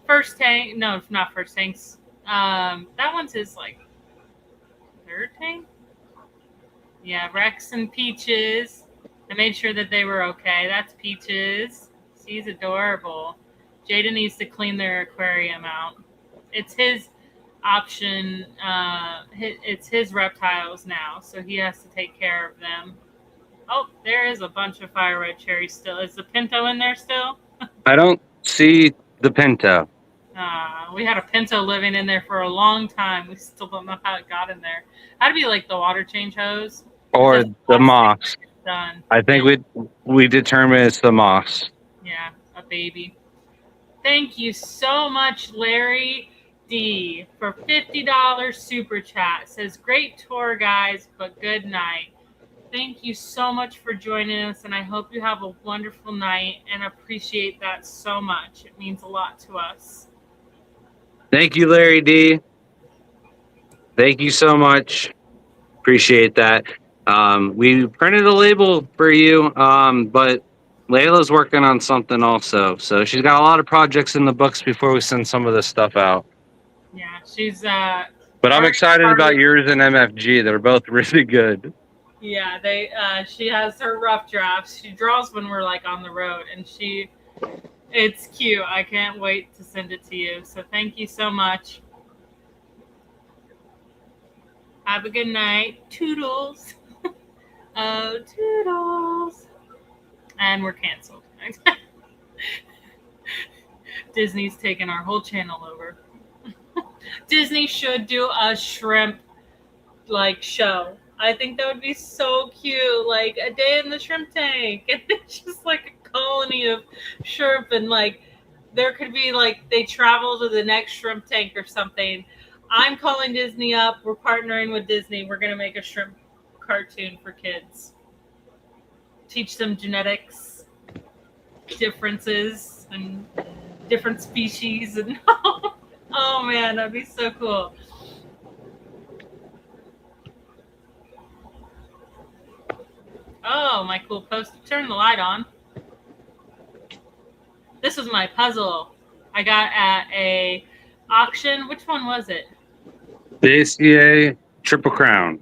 first tank. No, not first tanks. That one's his like third tank. Yeah, Rex and Peaches. I made sure that they were okay. That's Peaches. She's adorable. Jaden needs to clean their aquarium out. It's his option. It's his reptiles now, so he has to take care of them. Oh, there is a bunch of fire red cherries still. Is the Pinto in there still? I don't see the Pinto. We had a Pinto living in there for a long time. We still don't know how it got in there. Had to be like the water change hose. Or It's just the plastic moss. Done. I think we determined it's the moss. Yeah, a baby. Thank you so much, Larry D, for $50 super chat. Says great tour, guys, but good night. Thank you so much for joining us, and I hope you have a wonderful night and appreciate that so much. It means a lot to us. Thank you, Larry D. Thank you so much. Appreciate that. We printed a label for you, but Layla's working on something also. So she's got a lot of projects in the books before we send some of this stuff out. Yeah, she's But I'm excited about yours and MFG. They're both really good. yeah, she has her rough drafts. She draws when we're like on the road, and it's cute. I can't wait to send it to you. So thank you so much. Have a good night. Toodles. Oh, toodles. And we're canceled. Disney's taken our whole channel over. Disney should do a shrimp like show. I think that would be so cute. Like a day in the shrimp tank. And it's just like a colony of shrimp, and like there could be like they travel to the next shrimp tank or something. I'm calling Disney up. We're partnering with Disney. We're gonna make a shrimp cartoon for kids. Teach them genetics differences and different species, and oh man, that'd be so cool. Oh, my cool poster. Turn the light on. This was my puzzle I got at a auction. Which one was it? The ACA Triple Crown.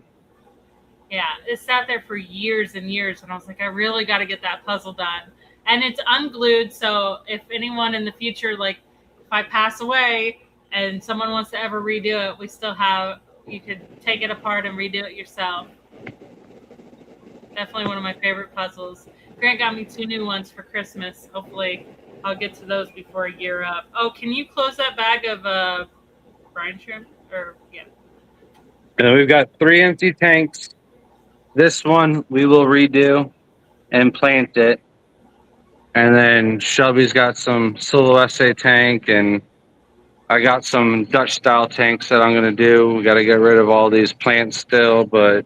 Yeah, it sat there for years and years, and I was like, I really got to get that puzzle done. And it's unglued, so if anyone in the future, like if I pass away and someone wants to ever redo it, we still have, you could take it apart and redo it yourself. Definitely one of my favorite puzzles. Grant got me 2 new ones for Christmas. Hopefully I'll get to those before a year up. Oh, can you close that bag of brine shrimp? Or yeah. And we've got 3 empty tanks. This one we will redo and plant it. And then Shelby's got some Silhouette tank, and I got some Dutch style tanks that I'm going to do. We got to get rid of all these plants still, but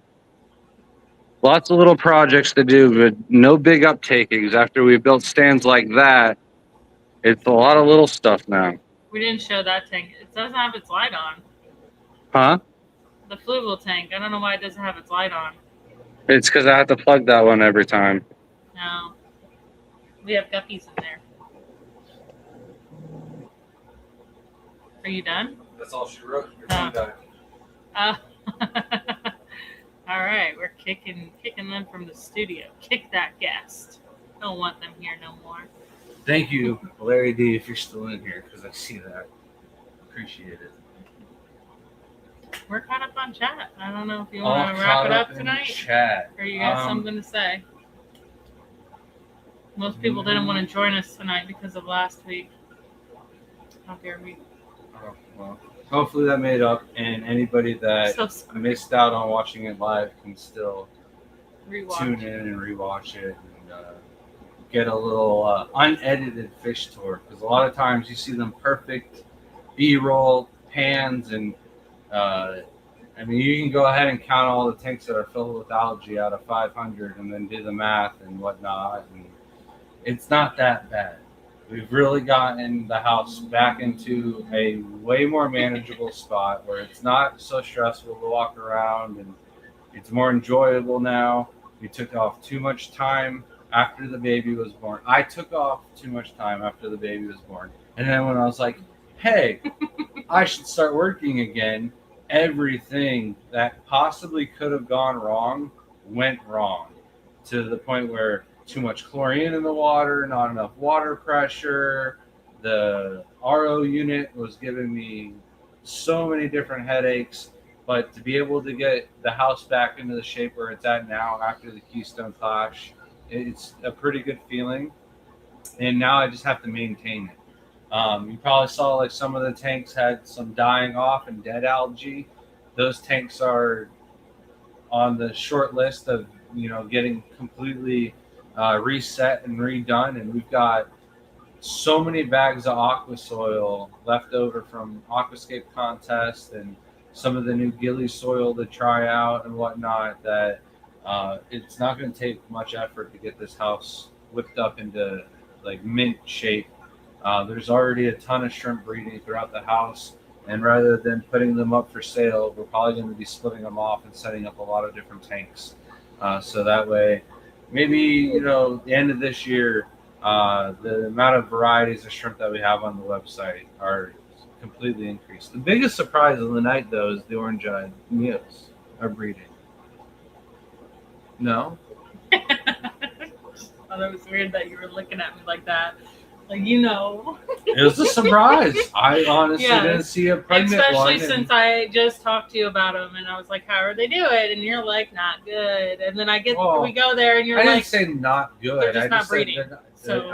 lots of little projects to do, but no big uptakings. After we built stands like that, it's a lot of little stuff now. We didn't show that tank. It doesn't have its light on. Huh? The fluval tank. I don't know why it doesn't have its light on. It's because I have to plug that one every time. No. We have guppies in there. Are you done? That's all she wrote. Your Oh. phone died. All right, we're kicking them from the studio. Kick that guest. Don't want them here no more. Thank you, Larry D, if you're still in here, because I see that. Appreciate it. We're caught up on chat. I don't know if you All want to wrap caught it up in tonight, Chat. or you got something to say. Most people didn't want to join us tonight because of last week. How dare we? Oh, well, hopefully that made up, and anybody that So sorry. missed out on watching it live can still Rewatch. tune in and rewatch it and get a little unedited fish tour, because a lot of times you see them perfect B-roll pans, and I mean, you can go ahead and count all the tanks that are filled with algae out of 500 and then do the math and whatnot, and it's not that bad. We've really gotten the house back into a way more manageable spot where it's not so stressful to walk around and it's more enjoyable now. We took off too much time after the baby was born. I took off too much time after the baby was born. And then when I was like, hey, I should start working again, everything that possibly could have gone wrong went wrong, to the point where too much chlorine in the water, not enough water pressure. The RO unit was giving me so many different headaches. But to be able to get the house back into the shape where it's at now after the Keystone Clash, it's a pretty good feeling. And now I just have to maintain it. You probably saw like some of the tanks had some dying off and dead algae. Those tanks are on the short list of getting completely reset and redone. And we've got so many bags of aqua soil left over from Aquascape contest and some of the new Gilly soil to try out and whatnot, that it's not going to take much effort to get this house whipped up into like mint shape. There's already a ton of shrimp breeding throughout the house, and rather than putting them up for sale, we're probably going to be splitting them off and setting up a lot of different tanks. So that way, maybe the end of this year, the amount of varieties of shrimp that we have on the website are completely increased. The biggest surprise of the night, though, is the orange-eyed Neos are breeding. No? I thought it was weird that you were looking at me like that. Like, It was a surprise. I honestly didn't see a pregnant one. Especially since I just talked to you about them, and I was like, how are they doing? And you're like, not good. And then we go there, and you're I like, didn't say not good. they're just I not just breeding. said So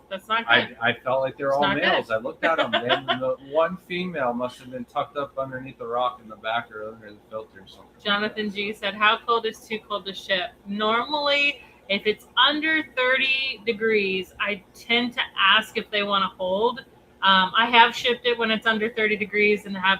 that's not good. I felt like they were It's all not males. good. I looked at them, and the one female must have been tucked up underneath the rock in the back or under the filter or something. Jonathan G said, how cold is too cold to ship? Normally, if it's under 30 degrees, I tend to ask if they want to hold. I have shipped it when it's under 30 degrees and have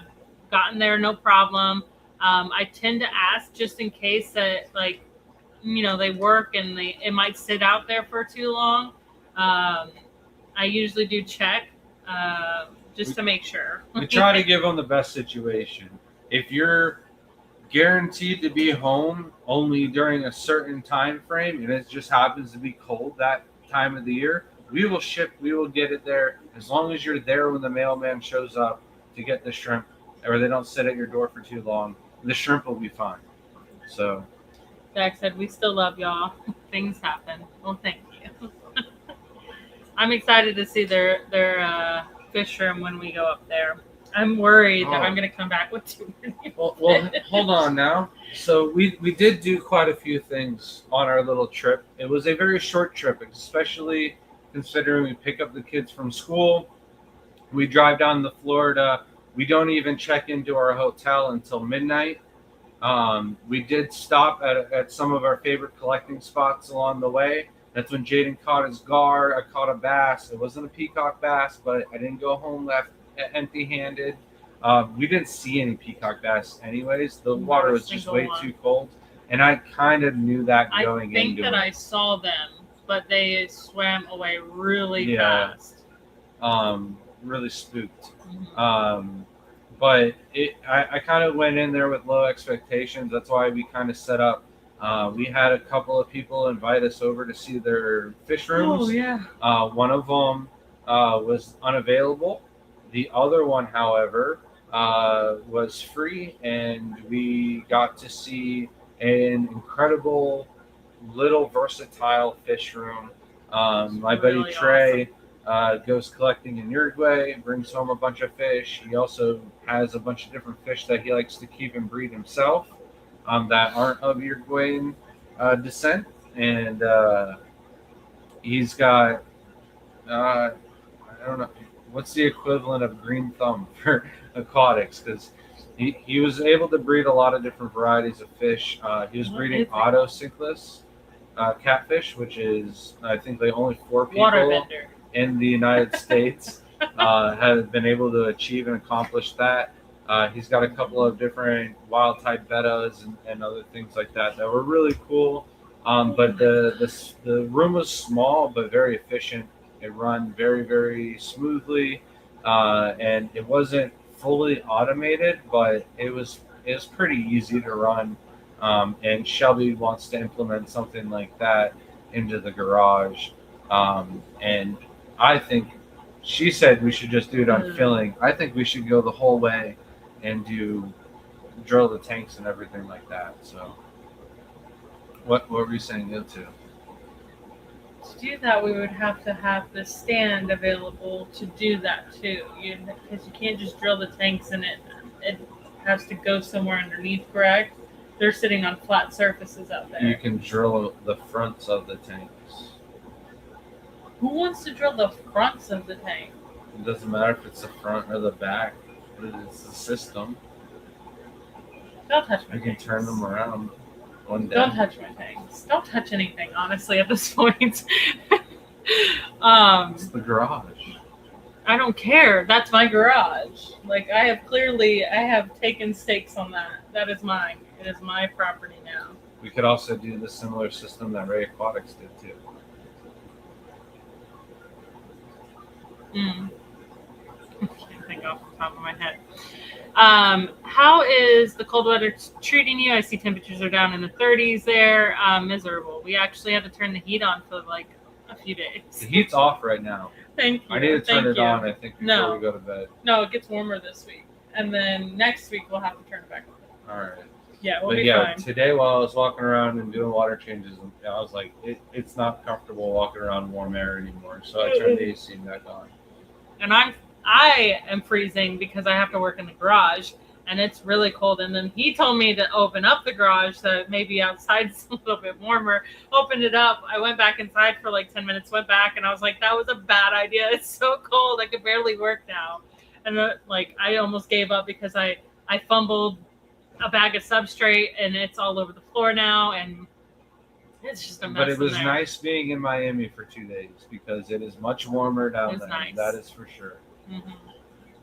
gotten there no problem. I tend to ask just in case that, they work and it might sit out there for too long. I usually do check just to make sure. We try to give them the best situation. If you're guaranteed to be home only during a certain time frame and it just happens to be cold that time of the year, we will get it there as long as you're there when the mailman shows up to get the shrimp, or they don't sit at your door for too long. The shrimp will be fine. So Jack said, we still love y'all. Things happen. Well, thank you. I'm excited to see their fish room when we go up there. I'm worried that I'm going to come back with too many. Well, hold on now. So we did do quite a few things on our little trip. It was a very short trip, especially considering we pick up the kids from school. We drive down to Florida. We don't even check into our hotel until midnight. We did stop at some of our favorite collecting spots along the way. That's when Jaden caught his gar. I caught a bass. It wasn't a peacock bass, but I didn't go home empty-handed. We didn't see any peacock bass anyways. The water was just way too cold, and I kind of knew that going into it. I think that I saw them, but they swam away really fast. Really spooked. Mm-hmm. But I kind of went in there with low expectations. That's why we kind of set up. We had a couple of people invite us over to see their fish rooms. Oh, yeah. One of them was unavailable. The other one, however, was free, and we got to see an incredible little versatile fish room. My buddy Really Trey goes collecting in Uruguay, brings home a bunch of fish. He also has a bunch of different fish that he likes to keep and breed himself that aren't of Uruguayan descent. And he's got, I don't know, what's the equivalent of green thumb for aquatics? Because he was able to breed a lot of different varieties of fish. He was breeding autocyclus catfish, which is, I think, only 4 people in the United States have been able to achieve and accomplish that. He's got a couple of different wild type bettas and other things like that were really cool. But the room was small but very efficient It run very, very smoothly, and it wasn't fully automated, but it was pretty easy to run. And Shelby wants to implement something like that into the garage, and I think she said we should just do it on filling. I think we should go the whole way and drill the tanks and everything like that. So, what were you saying, you two? To do that, we would have to have the stand available to do that too. Because you can't just drill the tanks and it has to go somewhere underneath, correct? They're sitting on flat surfaces out there. You can drill the fronts of the tanks. Who wants to drill the fronts of the tank? It doesn't matter if it's the front or the back. It's the system. Don't touch my You can tanks. turn them around one day. Don't touch my tanks. Don't touch anything, honestly, at this point. It's the garage. I don't care. That's my garage. Like, I have taken stakes on that. That is mine. It is my property now. We could also do the similar system that Ray Aquatics did too. I can't think off the top of my head. How is the cold weather treating you? I see temperatures are down in the 30s there. Miserable. We actually had to turn the heat on for like a few days. The heat's off right now. Thank you. I need to turn Thank it you. on, I think, before No. we go to bed. No, it gets warmer this week. And then next week we'll have to turn it back on. All right. Yeah, we'll But be yeah, fine. today while I was walking around and doing water changes, I was like, it's not comfortable walking around warm air anymore. So I turned the AC back on. And I am freezing because I have to work in the garage and it's really cold. And then he told me to open up the garage so maybe outside's a little bit warmer. Opened it up. I went back inside for like 10 minutes, went back, and I was like, that was a bad idea. It's so cold. I could barely work now. And I almost gave up because I fumbled a bag of substrate and it's all over the floor now. And it's just a mess. But it was in there. nice being in Miami for 2 days because it is much warmer down It's there. nice. That is for sure. Mm-hmm.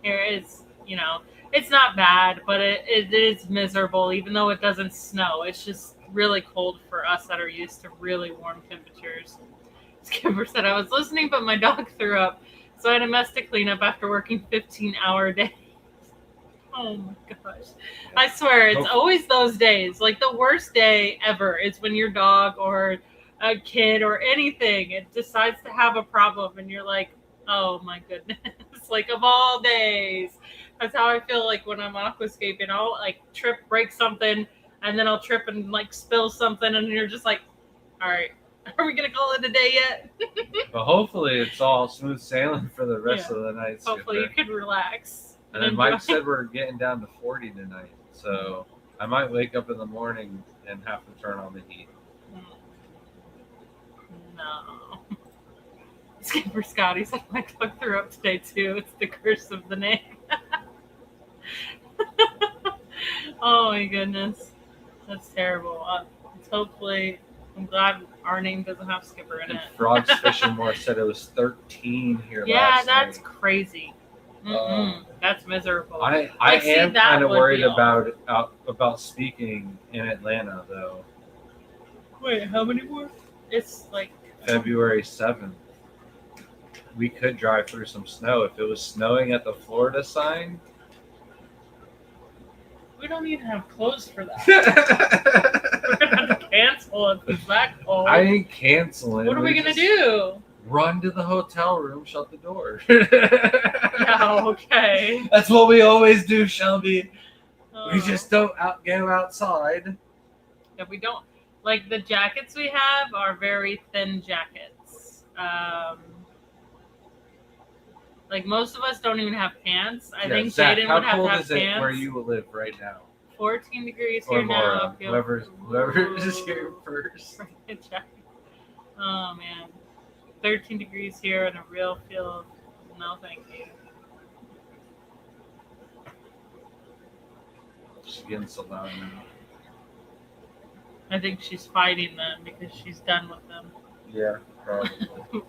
Here is, it's not bad, but it is miserable, even though it doesn't snow. It's just really cold for us that are used to really warm temperatures. Skipper said, I was listening, but my dog threw up, so I had a mess to clean up after working 15-hour days. Oh my gosh. I swear, it's always those days. Like, the worst day ever is when your dog or a kid or anything, it decides to have a problem, and you're like, oh my goodness. Like, of all days. That's how I feel like when I'm aquascaping. I'll like trip, break something, and then I'll trip and like spill something, and you're just like, all right, are we gonna call it a day yet? But hopefully it's all smooth sailing for the rest Yeah. of the night. Hopefully you Skipper. could relax. And then Mike said we're getting down to 40 tonight. So I might wake up in the morning and have to turn on the heat. No. Skipper Scotty said my dog threw up today too. It's the curse of the name. Oh my goodness. That's terrible. Hopefully, I'm glad our name doesn't have Skipper in And it. Frogs Fishing More said it was 13 here Yeah, last that's night. crazy. That's miserable. I Like, see, am that kind of would worried be all. about speaking in Atlanta though. Wait, how many more? It's like February 7th. We could drive through some snow if it was snowing at the Florida sign. we don't even have clothes for that. We're gonna have to cancel if it's that cold. I ain't canceling. What are we gonna just do? Run to the hotel room, shut the door. Yeah, okay. That's what we always do, Shelby. We Oh. just don't go outside. Yeah, we don't like the jackets we have are very thin jackets. Like most of us don't even have pants. I think Zach, Jaden how would have cold to have is it pants. where you live right now? 14 degrees Or here now. Laura, Feel- whoever is here first. Good jacket. Oh man, 13 degrees here and a real feel. No, thank you. She's getting so loud now. I think she's fighting them because she's done with them. Yeah, probably.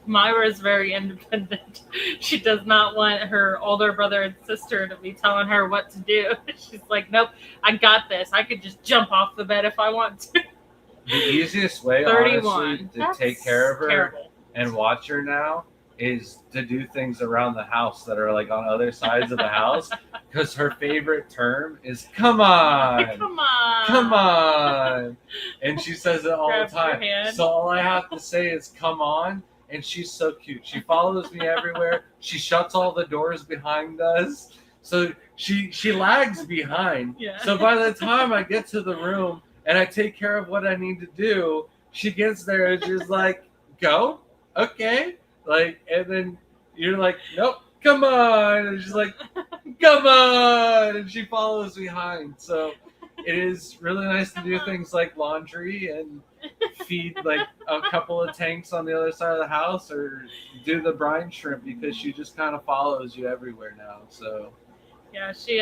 Myra is very independent. She does not want her older brother and sister to be telling her what to do. She's like, nope, I got this. I could just jump off the bed if I want to. The easiest way, 31. honestly, to take care of her Terrible. and watch her now is to do things around the house that are like on other sides of the house, because her favorite term is "come on." Come on. Come on. And she says it all Grabs the your time. hand. So all I have to say is come on. And she's so cute. She follows me everywhere. She shuts all the doors behind us. So she lags behind. Yeah. So by the time I get to the room and I take care of what I need to do, she gets there and she's like, go? Okay. Like, and then you're like, nope, come on. And she's like, come on. And she follows behind. So it is really nice to do things like laundry and feed like a couple of tanks on the other side of the house, or do the brine shrimp, because she just kind of follows you everywhere now. So Yeah, she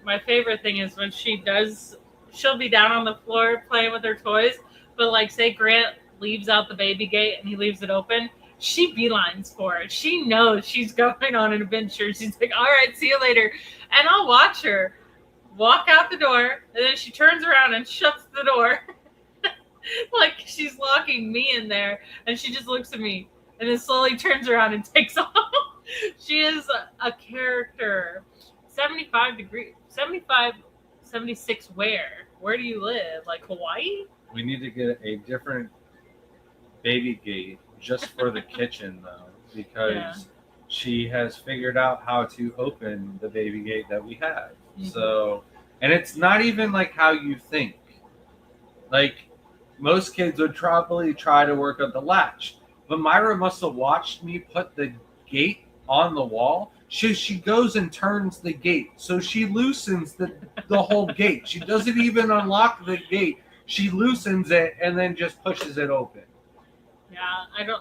my favorite thing is when she'll be down on the floor playing with her toys, but like say Grant leaves out the baby gate and he leaves it open, she beelines for it. She knows she's going on an adventure. She's like, all right, see you later. And I'll watch her walk out the door, and then she turns around and shuts the door. Like she's locking me in there, and she just looks at me and then slowly turns around and takes off. She is a character. 76 where do you live? Like Hawaii? we need to get a different baby gate just for the kitchen though, because Yeah. she has figured out how to open the baby gate that we have. Mhm. So, and it's not even like how you think. Like most kids would probably try to work on the latch, but Myra must have watched me put the gate on the wall. She goes and turns the gate, so she loosens the whole gate. She doesn't even unlock the gate. She loosens it and then just pushes it open. Yeah,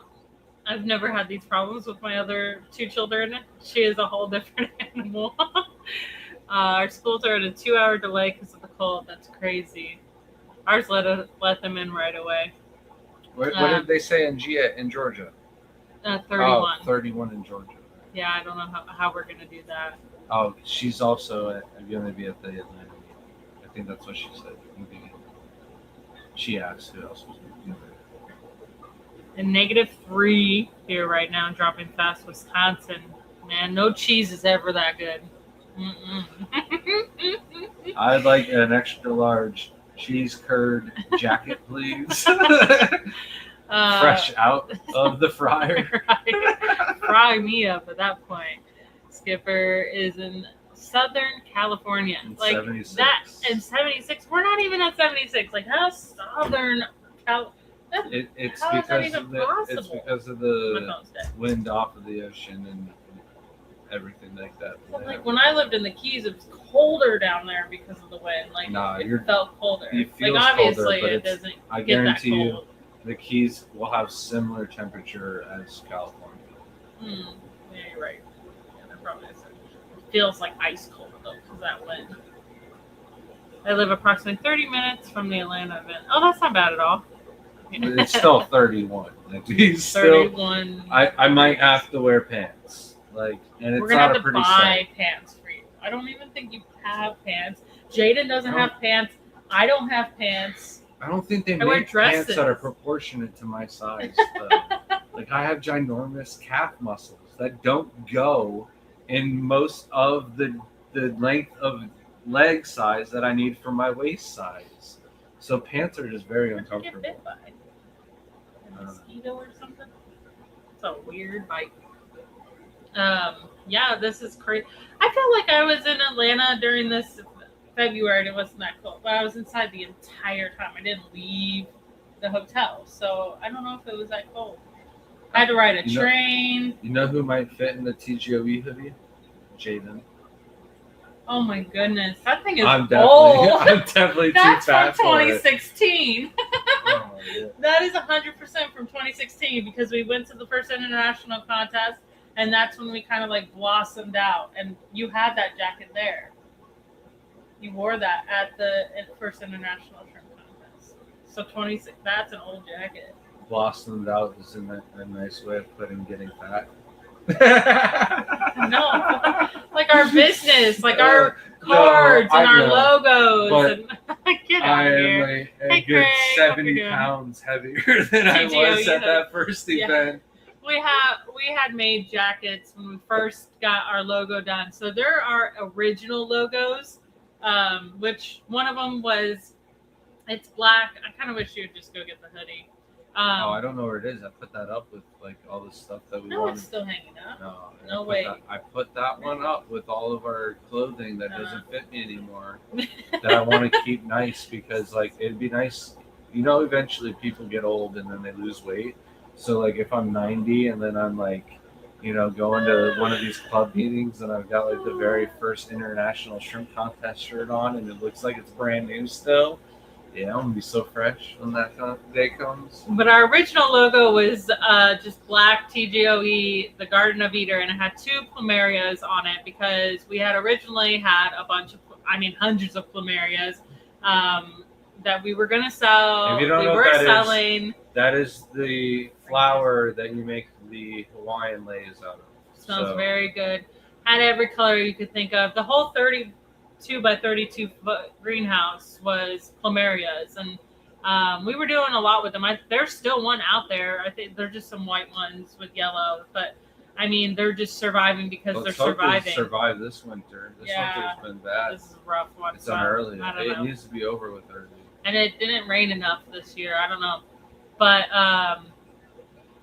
I've never had these problems with my other two children. She is a whole different animal. Our schools are at a 2-hour delay because of the cold. That's crazy. Ours let them in right away. What did they say in Georgia? 31. Oh, 31 in Georgia. Yeah, I don't know how we're going to do that. Oh, she's also going to be at the Atlanta meeting. I think that's what she said. Maybe she asked who else was going to be there. And -3 here right now, dropping fast. Wisconsin. Man, no cheese is ever that good. Mm-mm. I'd like an extra large cheese curd jacket, please. Fresh out of the fryer. Right. Fry me up at that point. Skipper is in Southern California. In like 76. that in 76. We're not even at 76. Like how Southern Cal It's How is that because even of it's possible? because of with the those days. wind off of the ocean and everything like that. But like when I lived in the Keys, it was colder down there because of the wind. Like Nah, it you're- felt colder. it feels Like obviously colder, but it it's- doesn't I get that guarantee you, cold. the Keys will have similar temperature as California. Yeah, you're right. Yeah, that probably is. It feels like ice cold though, because that wind. I live approximately 30 minutes from the Atlanta event. Oh, that's not bad at all. But it's still 31. Like we still, 31. I might have to wear pants. Like, and it's We're gonna not have a to pretty buy sight. pants for you. I don't even think you have pants. Jaden doesn't No. have pants. I don't have pants. I don't think they I wear make pants that are dresses. proportionate to my size. Though. Like I have ginormous calf muscles that don't go in most of the length of leg size that I need for my waist size. So pants are just very What did you get uncomfortable. bit by? A mosquito or something? It's a weird bite. Yeah, this is crazy. I felt like I was in Atlanta during this February and it wasn't that cold, but I was inside the entire time. I didn't leave the hotel, so I don't know if it was that cold. I had to ride a You know- train. You know who might fit in the TGOE hoodie? Jaden. Oh my goodness, that thing is I'm old. definitely too That's from fat for it. 2016. Oh, yeah. That is 100% from 2016 because we went to the first international contest and that's when we kind of like blossomed out. And you had that jacket there. You wore that at the first international shrimp contest. So 26, that's an old jacket. Blossomed out is a nice way of putting getting fat. No, like our business, like our cards I and our know, logos. but And get I out of am here. a Hey, good Craig, hope you're 70 doing? pounds heavier than I was TGOE at that first Yeah. event. we had made jackets when we first got our logo done. So there are original logos, which one of them was, it's black. I kind of wish you would just go get the hoodie. Oh, I don't know where it is. I put that up with like all the stuff that we No, wanted. it's still hanging up. No, No way. I put that one up with all of our clothing that Uh-huh. doesn't fit me anymore. That I want to keep nice because like it'd be nice. You know, eventually people get old and then they lose weight. So like if I'm 90 and then I'm like, you know, going to one of these club meetings and I've got like the very first international shrimp contest shirt on and it looks like it's brand new still. Yeah, I'm gonna be so fresh when that day comes. But our original logo was just black TGOE, the Garden of Eden, and it had 2 plumerias on it because we had originally had a bunch of, hundreds of plumerias that we were going to sell. If you don't we know were what that is, selling. That is the flower that you make the Hawaiian leis out of. Smells So, very good. Had every color you could think of. The whole 32 by 32 foot greenhouse was plumerias, and we were doing a lot with them. There's still one out there. I think they're just some white ones with yellow, but I mean they're just surviving because let's they're hope they surviving. survive this winter. This Yeah. winter's been bad. This is a rough one. It's so on early. I don't It know. needs to be over with early. And it didn't rain enough this year. I don't know, but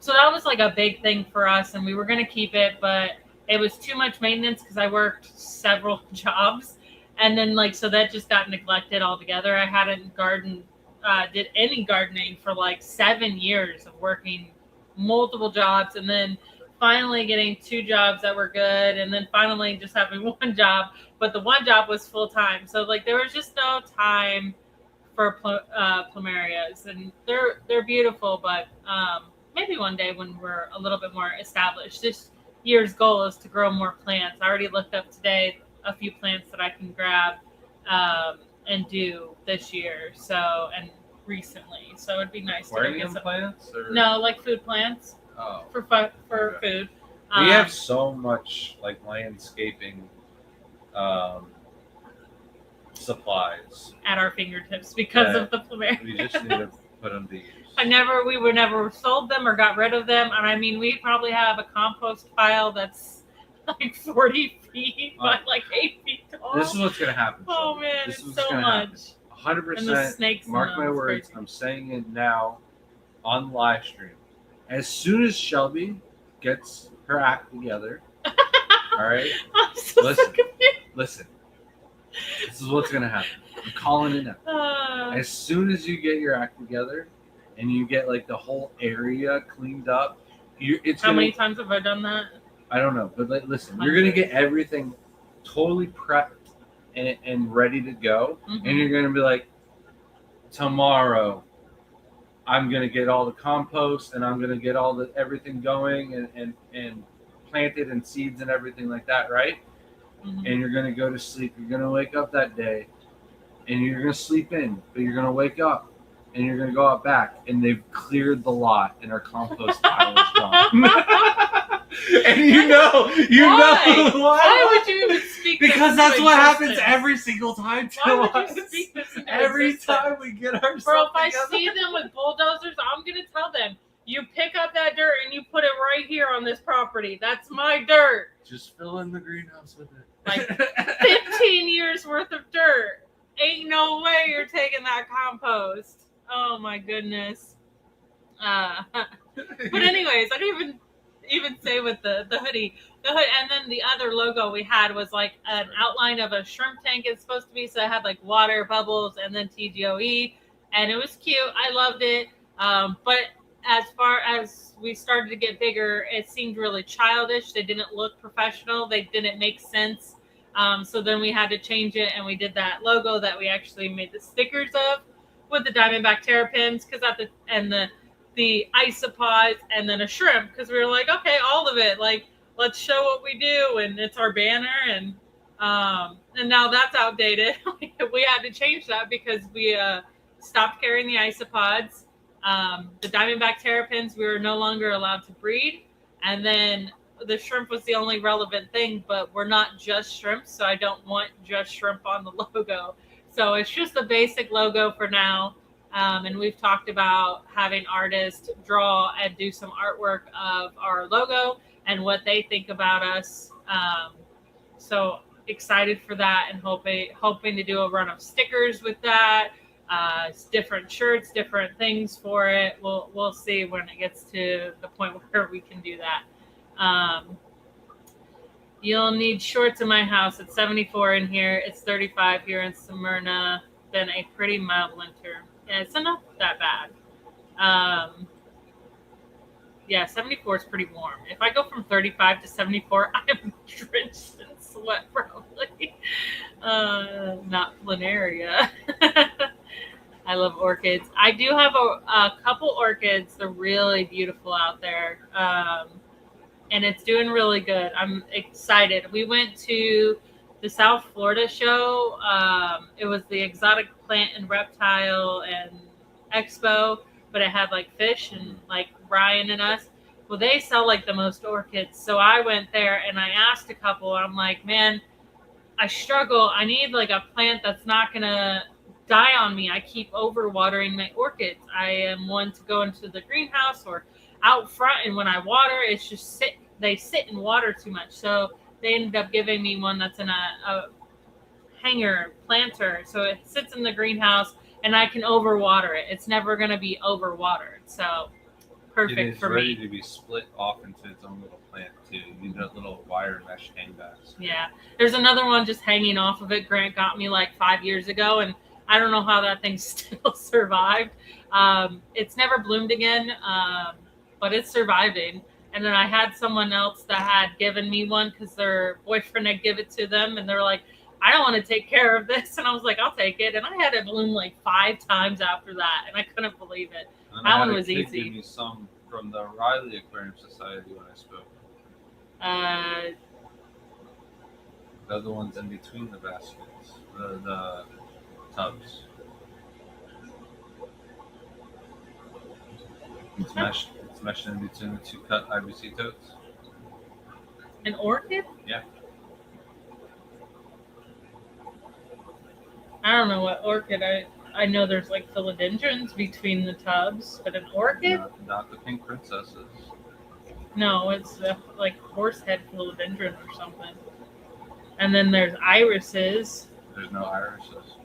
so that was like a big thing for us, and we were gonna keep it, but it was too much maintenance because I worked several jobs, and then like so that just got neglected altogether. I hadn't did any gardening for like 7 years of working multiple jobs, and then finally getting 2 jobs that were good, and then finally just having 1 job, but the 1 job was full time, so like there was just no time for plumerias, and they're beautiful, but maybe one day when we're a little bit more established. This year's goal is to grow more plants. I already looked up today a few plants that I can grab and do this year. So and recently, so it'd be nice to go Aquarium get some. plants? Or? No, like food plants Oh. for Okay. food. We have so much like landscaping supplies. At our fingertips because Yeah. of the plumerias. We just need to put them to use. We were never sold them or got rid of them. And I mean, we probably have a compost pile that's like 40 feet by like 8 feet tall. This is what's gonna happen. Oh man, This it's is what's so gonna much. happen. And the 100%. snakes. Mark my smell, it's words. crazy. I'm saying it now on live stream. As soon as Shelby gets her act together, all right. I'm so Listen. sick of it. Listen. This is what's gonna happen. I'm calling it now. As soon as you get your act together, and you get like the whole area cleaned up, it's How gonna, many times have I done that? I don't know, but like, listen, you're gonna get everything totally prepped and ready to go, Mhm. and you're gonna be like, tomorrow, I'm gonna get all the compost and I'm gonna get all the everything going and planted and seeds and everything like that, right? Mhm. And you're gonna go to sleep. You're gonna wake up that day, and you're gonna sleep in, but you're gonna wake up and you're gonna go out back, and they've cleared the lot, and our compost pile is gone. And you know Why? why? Why would you even speak? this Because into that's what happens existence? every single time to Why would us. you speak this into Every existence? time we get ourselves Bro, if I together. see them with bulldozers, I'm gonna tell them, you pick up that dirt and you put it right here on this property. That's my dirt. Just fill in the greenhouse with it. Like 15 years worth of dirt. Ain't no way you're taking that compost. Oh my goodness. But anyways, I didn't even say with the hoodie. The hood, and then the other logo we had was like an outline of a shrimp tank. It's supposed to be, so it had like water bubbles and then TGOE, and it was cute. I loved it. But as far as we started to get bigger, it seemed really childish. They didn't look professional. They didn't make sense. So then we had to change it, and we did that logo that we actually made the stickers of with the Diamondback terrapins, because at the isopods, and then a shrimp, because we were like, okay, all of it, like, let's show what we do, and it's our banner, and now that's outdated. We had to change that because we stopped carrying the isopods. The Diamondback terrapins we were no longer allowed to breed, and then the shrimp was the only relevant thing, but we're not just shrimp, so I don't want just shrimp on the logo. So it's just a basic logo for now. And we've talked about having artists draw and do some artwork of our logo and what they think about us. So excited for that, and hoping to do a run of stickers with that, different shirts, different things for it. We'll see when it gets to the point where we can do that. You'll need shorts in my house. It's 74 in here. It's 35 here in Smyrna. Been a pretty mild winter. Yeah, it's not that bad. Yeah, 74 is pretty warm. If I go from 35 to 74, I am drenched in sweat probably. Not planaria. I love orchids. I do have a couple orchids. They're really beautiful out there. And it's doing really good. I'm excited. We went to the South Florida show. It was the Exotic Plant and Reptile and Expo, but it had like fish and like Ryan and us. Well, they sell like the most orchids. So I went there and I asked a couple. I'm like, man, I struggle. I need like a plant that's not going to die on me. I keep overwatering my orchids. I am one to go into the greenhouse or out front, and when I water, it's just they sit in water too much. So they ended up giving me one that's in a hanger planter. So it sits in the greenhouse and I can overwater it. It's never going to be overwatered. So perfect for ready me. to be split off into its own little plant too. You need a little wire mesh hang backs. Yeah. There's another one just hanging off of it. Grant got me like 5 years ago, and I don't know how that thing still survived. It's never bloomed again, but it's surviving. And then I had someone else that had given me one because their boyfriend had given it to them, and they're like, I don't want to take care of this. And I was like, I'll take it. And I had it bloom like 5 times after that, and I couldn't believe it. And That I had one a was kid easy. give me some from the Riley Aquarium Society when I spoke. The other ones in between the baskets, the tubs. It's meshed in between the two cut IBC totes. An orchid? Yeah. I don't know what orchid. I know there's like philodendrons between the tubs, but an orchid? Not the pink princesses. No, it's like horsehead philodendron or something. And then there's irises. There's no irises.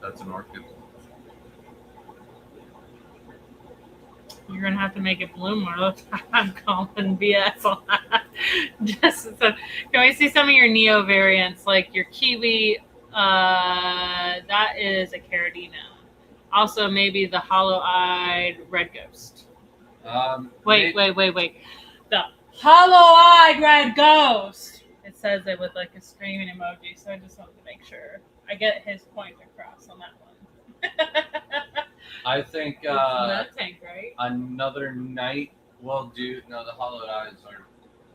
That's an orchid. You're gonna have to make it bloom more. Else I'm calling BS on that. Just so, can we see some of your neo variants, like your kiwi? That is a caridina. Also, maybe the hollow-eyed red ghost. Wait. The hollow-eyed red ghost. It says it with like a screaming emoji, so I just wanted to make sure I get his point across on that one. I think It's nut tank, right? another night we'll do. No, the hollowed eyes are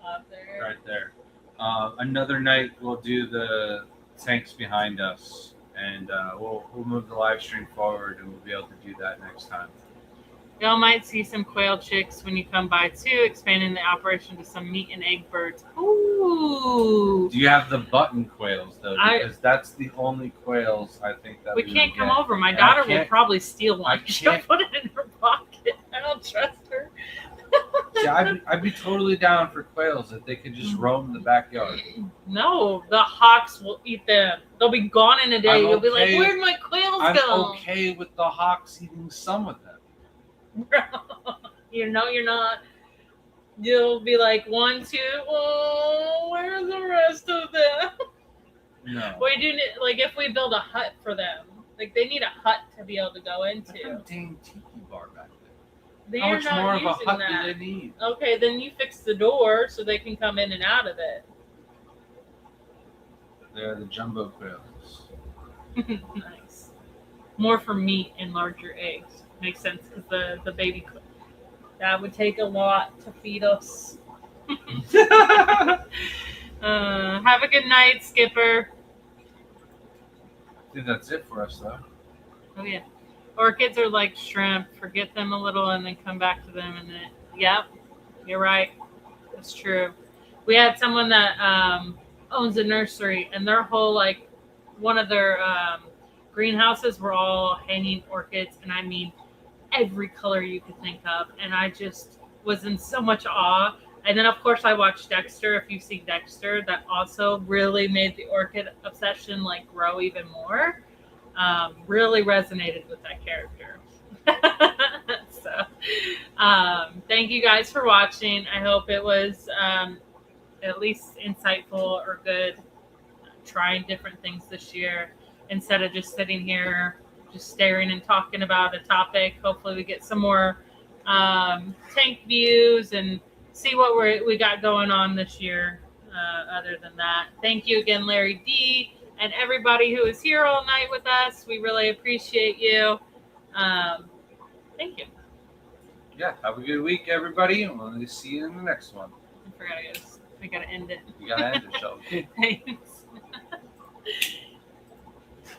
Up there. right there. Another night we'll do the tanks behind us, and we'll move the live stream forward, and we'll be able to do that next time. Y'all might see some quail chicks when you come by too, expanding the operation to some meat and egg birds. Ooh. Do you have the button quails though? I- Because that's the only quails I think that We we can't would come get. over. My And I daughter will can't- probably steal I one. She'll can't- put it in her pocket. I don't trust her. Yeah, I'd be totally down for quails if they could just roam the backyard. No, the hawks will eat them. They'll be gone in a day. I'm You'll be like, okay- where'd my quails I'm go? okay with the hawks eating some of them. You know you're not. You'll be like, 1, 2, oh, where's the rest of them? No. We do need, like, if we build a hut for them, like, they need a hut to be able to go Put into. that dang tiki bar back there. They're How much not more of a using hut that. do they need? Okay, then you fix the door so they can come in and out of it. They're the jumbo quails. Nice. More for meat and larger eggs. Makes sense because the baby, that would take a lot to feed us. Have a good night, Skipper. I think that's it for us, though. Oh yeah, orchids are like shrimp. Forget them a little and then come back to them. And then, yep, you're right. That's true. We had someone that owns a nursery, and their whole one of their greenhouses were all hanging orchids, and I mean every color you could think of. And I just was in so much awe. And then, of course, I watched Dexter. If you've seen Dexter, that also really made the orchid obsession like grow even more. Really resonated with that character. So, thank you guys for watching. I hope it was at least insightful or good. Trying different things this year instead of just sitting here, just staring and talking about a topic. Hopefully, we get some more tank views and see what we got going on this year. Other than that, thank you again, Larry D, and everybody who is here all night with us. We really appreciate you. Thank you. Yeah, have a good week, everybody, and we'll see you in the next one. I forgot I gotta end it. You gotta end the show. Thanks.